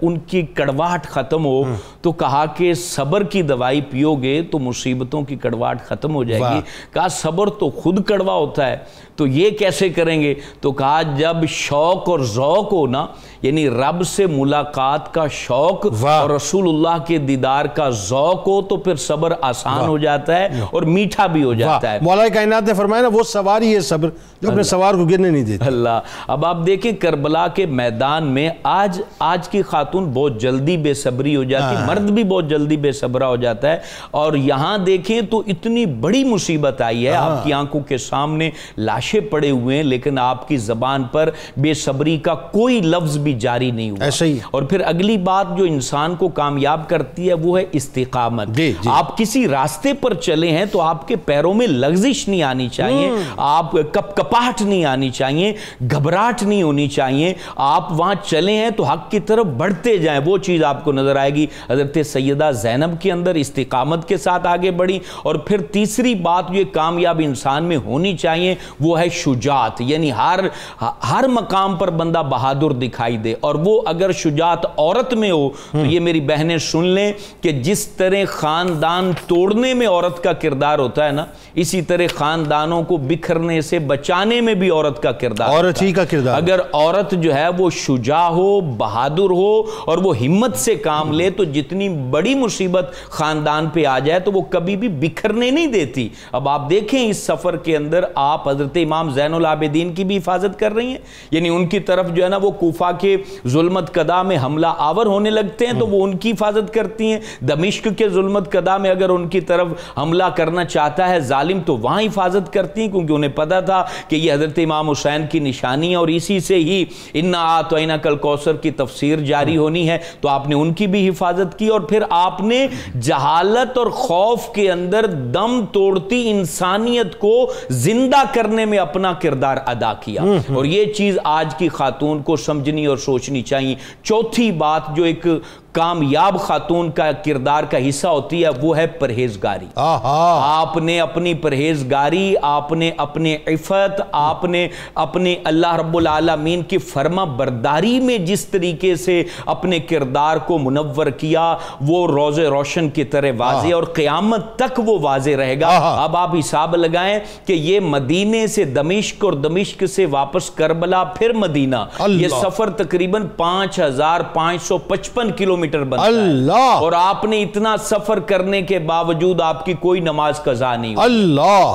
ان کی کڑواہٹ ختم ہو, تو کہا کہ صبر کی دوائی پیو گے تو مصیبتوں کی کڑواہٹ ختم ہو جائے گی. کہا صبر تو خود کڑوا ہوتا ہے, تو یہ کیسے کریں گے؟ تو کہا جب شوق اور ذوق ہو نا, یعنی رب سے ملاقات کا شوق اور رسول اللہ کے دیدار کا ذوق ہو تو پھر صبر آسان ہو جاتا ہے اور میٹھا بھی ہو جاتا ہے. مولا کائنات نے فرمایا نا وہ سواری ہے صبر جو اپنے سوار کو گرنے نہیں دیتی. اللہ. اب آپ دیکھیں کربلا کے میدان میں آج کی خاتون بہت جلدی بے صبری ہو جاتی, مرد بھی بہت جلدی بے صبرہ ہو جاتا ہے. اور یہاں دیکھیں تو اتنی بڑی مصیبت آئی ہے, آپ کی آنکھوں کے سامنے لاشیں پڑے ہوئے ہیں لیکن آپ کی زبان پر بے صبری کا کوئی لفظ بھی جاری نہیں ہوا. ایسا ہی. اور پھر اگلی بات جو انسان کو کامیاب کرتی ہے وہ ہے استقامت. آپ کسی راستے پر چلے ہیں تو آپ کے پیروں میں لغزش نہیں آنی چاہیے, آپ کپاہٹ نہیں آنی چاہیے, گھبراہٹ نہیں ہونی چاہیے. آپ وہاں چلے ہیں تو حق کی طرف بڑھتے جائیں, وہ چیز آپ کو نظر آئے گی. حضرت سیدہ زینب کے اندر استقامت کے ساتھ آگے بڑھی. اور پھر تیسری بات جو کامیاب انسان میں ہونی چاہیے وہ ہے شجاعت, یعنی ہر مقام پر بندہ بہادر دکھائی دے. اور وہ اگر شجاعت عورت میں ہو تو یہ میری بہنیں سن لیں کہ جس طرح خاندان توڑنے میں عورت کا کردار ہوتا ہے نا, اسی طرح خاندانوں کو بکھرنے سے بچانے میں بھی عورت کا کردار عورت ہی کا کردار. اگر عورت جو ہے وہ شجاع ہو, بہادر ہو اور وہ ہمت سے کام لے تو جتنی بڑی مصیبت خاندان پہ آ جائے تو وہ کبھی بھی بکھرنے نہیں دیتی. اب آپ دیکھیں اس سفر کے اندر آپ حضرت امام زین العابدین کی بھی حفاظت کر رہی ہیں, یعنی ان کی طرف جو ہے نا وہ کوفہ کے ظلمت قدہ میں حملہ آور ہونے لگتے ہیں تو وہ ان کی حفاظت کرتی ہیں. دمشق کے ظلمت قدہ میں اگر ان کی طرف حملہ کرنا چاہتا ہے ظالم تو وہاں حفاظت کرتی ہیں, کیونکہ انہیں پتا تھا کہ یہ حضرت امام حسین کی نشانی ہے اور اسی سے ہی انا اعطیناک الکوثر کی تفسیر جاری ہونی ہے. تو آپ نے ان کی بھی حفاظت کی. اور پھر آپ نے جہالت اور خوف کے اندر دم توڑتی انسانیت کو زندہ کرنے میں اپنا کردار ادا کیا. اور یہ چیز آج کی خاتون کو سمجھنی اور سوچنی چاہیے. چوتھی بات جو ایک کامیاب خاتون کا کردار کا حصہ ہوتی ہے وہ ہے پرہیزگاری. آپ نے اپنی پرہیزگاری, آپ نے اپنے عفت, آپ نے اپنے اللہ رب العالمین کی فرما برداری میں جس طریقے سے اپنے کردار کو منور کیا وہ روز روشن کی طرح واضح اور قیامت تک وہ واضح رہے گا. اب آپ حساب لگائیں کہ یہ مدینے سے دمشق اور دمشق سے واپس کربلا پھر مدینہ, یہ سفر تقریباً 5555 کلومیٹر بنتا ہے. اور آپ نے اتنا سفر کرنے کے باوجود آپ کی کوئی نماز قضا نہیں ہوئی.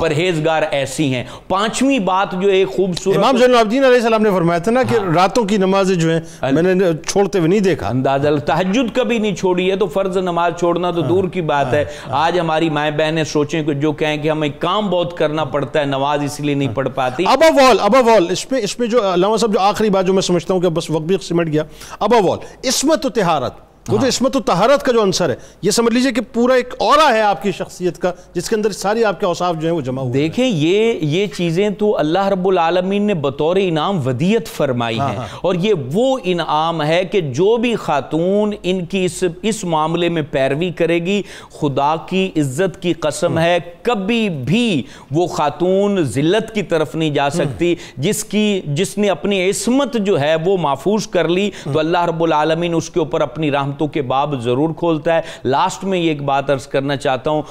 پرہیزگار ایسی ہیں. پانچویں بات جو ایک خوبصورت, امام زین العابدین علیہ السلام نے فرمایا تھا نا کہ راتوں کی نمازیں جو ہیں میں نے چھوڑتے ہوئے نہیں دیکھا. اندازہ تہجد کبھی نہیں چھوڑی ہے, تو فرض نماز چھوڑنا تو دور کی بات ہے. آج ہماری مائیں بہنیں سوچیں کہ جو کہیں ہیں کہ ہمیں کام بہت کرنا پڑتا ہے، نماز اس لیے نہیں پڑھ پاتی. ابو وال اس میں جو علامہ صاحب جو آخری بات جو میں سمجھتا ہوں کہ بس وقت بھی سمٹ گیا، ابو وال عصمت و طہارت، وہ جو عصمت و طہارت کا جو عنصر ہے، یہ سمجھ لیجئے کہ پورا ایک اورا ہے آپ کی شخصیت کا جس کے اندر ساری آپ کے اوصاف جو ہیں وہ جمع ہوئے. دیکھیں یہ چیزیں تو اللہ رب العالمین نے بطور انعام ودیت فرمائی ہیں، اور یہ وہ انعام ہے کہ جو بھی خاتون ان کی اس معاملے میں پیروی کرے گی، خدا کی عزت کی قسم ہے کبھی بھی وہ خاتون ذلت کی طرف نہیں جا سکتی. جس نے اپنی عصمت جو ہے وہ محفوظ کر لی تو اللہ رب العالمین اس کے اوپر اپنی رحمتوں کے باب ضرور کھولتا ہے. لاسٹ میں یہ ایک بات عرض کرنا چاہتا ہوں،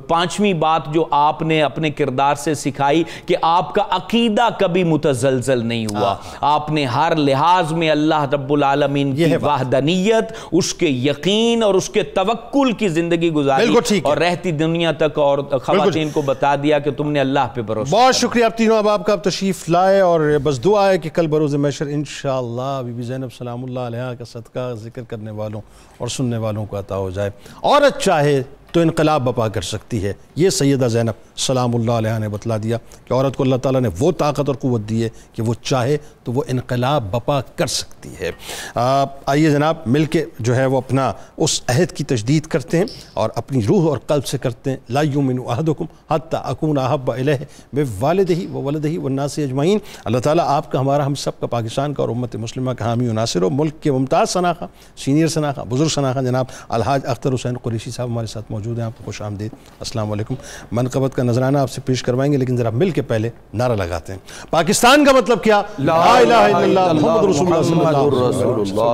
5ویں بات جو آپ نے اپنے کردار سے سکھائی کہ آپ کا عقیدہ کبھی متزلزل نہیں ہوا. آپ نے ہر لحاظ میں اللہ رب العالمین کی وحدانیت، اس کے یقین اور اس کے توکل کی زندگی گزاری، اور رہتی دنیا تک اور خواتین کو بتا دیا کہ تم نے اللہ پہ بھروسہ. بہت شکریہ آپ تینوں احباب کا، آپ تشریف لائے، اور بس دعا ہے کہ کل بروز محشر انشاءاللہ بی بی زینب سلام اللہ علیہا کا صدقہ ذکر کرنے والوں اور سننے والوں کو عطا ہو جائے. عورت چاہے تو انقلاب بپا کر سکتی ہے. یہ سیدہ زینب سلام اللہ علیہ نے بتلا دیا کہ عورت کو اللہ تعالیٰ نے وہ طاقت اور قوت دی ہے کہ وہ چاہے تو وہ انقلاب بپا کر سکتی ہے. آئیے جناب مل کے جو ہے وہ اپنا اس عہد کی تجدید کرتے ہیں اور اپنی روح اور قلب سے کرتے ہیں. لا یؤمن احدکم حتی اکون احب الیہ بوالدہ وولدہ والناس اجمعین. اللہ تعالیٰ آپ کا، ہمارا، ہم سب کا، پاکستان کا اور امت مسلمہ کا حامی و ناصر ہو. ملک کے ممتاز سناخہ، سینئر سناخہ، بزرگ سناخہ جناب الحاج اختر حسین قریشی صاحب ہمارے ساتھ موجود ہیں. آپ کو خوش آمدید، السلام علیکم. منقبت کا نذرانہ آپ سے پیش کروائیں گے، لیکن ذرا مل کے پہلے نعرہ لگاتے ہیں. پاکستان کا مطلب کیا؟ لا الہ الا اللہ محمد رسول اللہ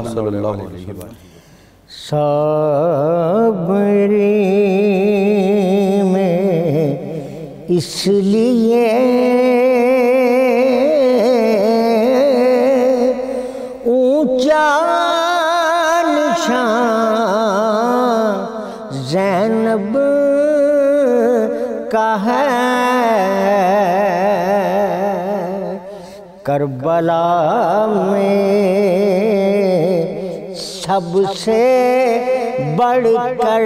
صلی اللہ علیہ وسلم. صبری میں اس لیے اونچا نشان زینب کا ہے. کربلا میں سب سے بڑھ کر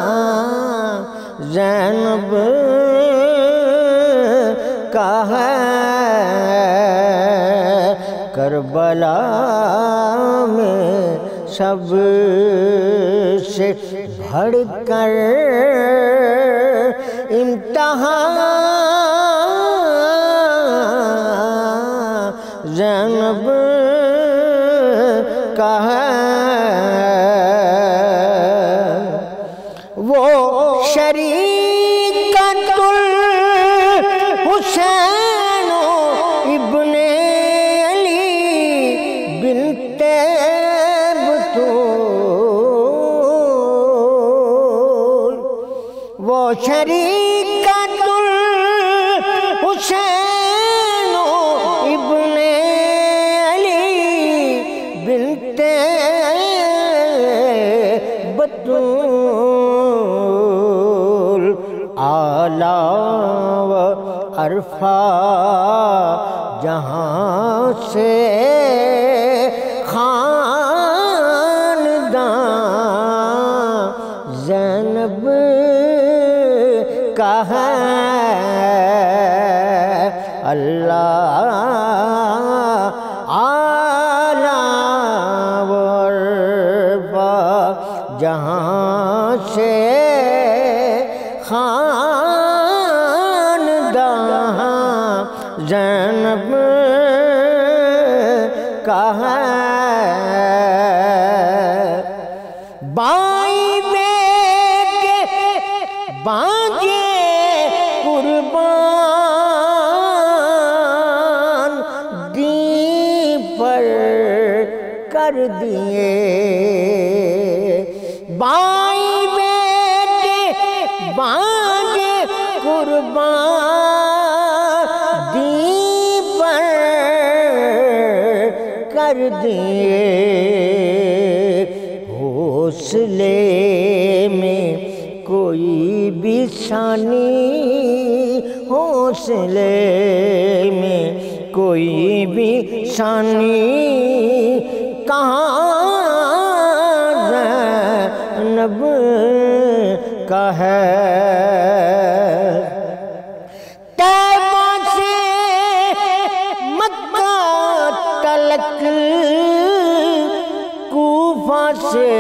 امتحان زینب کا ہے. کربلا میں سب سے بڑھ کر امتحان زینب کا ہے. وہ شریکۃ الحسین ابن علی بنت بطول، وہ شریکۃ الحسین ابن علی بنت بطول، اعلیٰ و عرفہ جہاں سے خاندان زینب کا ہے. اللہ اعلیٰ و عرفہ جہاں سے خاندان زینب کا ہے. بائی بیٹے بانجے قربان دین پر کر دیے. بائی بیٹے بانجے قربان دین پر کر دیے. حوصلے میں کوئی بھی ثانی، حوصلے میں کوئی بھی ثانی کہاں زینب کا ہے طیبہ سے مکہ تلک کوفہ سے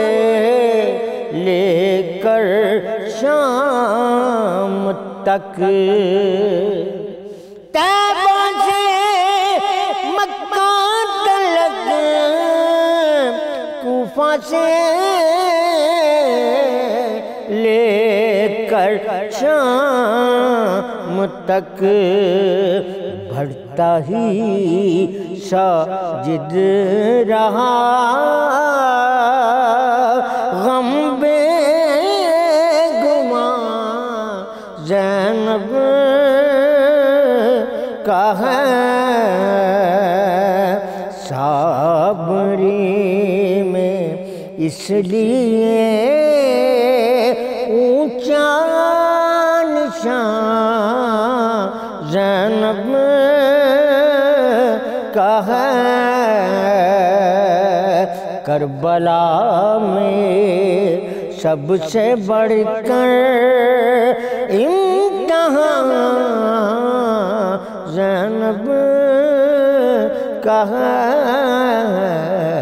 لے کر شام تک طیبہ سے مکہ تلک کوفہ سے لے کر شام تک بڑھتا ہی ساجد رہا غم بے گماں زینب کا ہے صابری میں اس لیے اونچا نشان زینب کا ہے کربلا میں سب سے بڑھ کر امتحان زینب کا ہے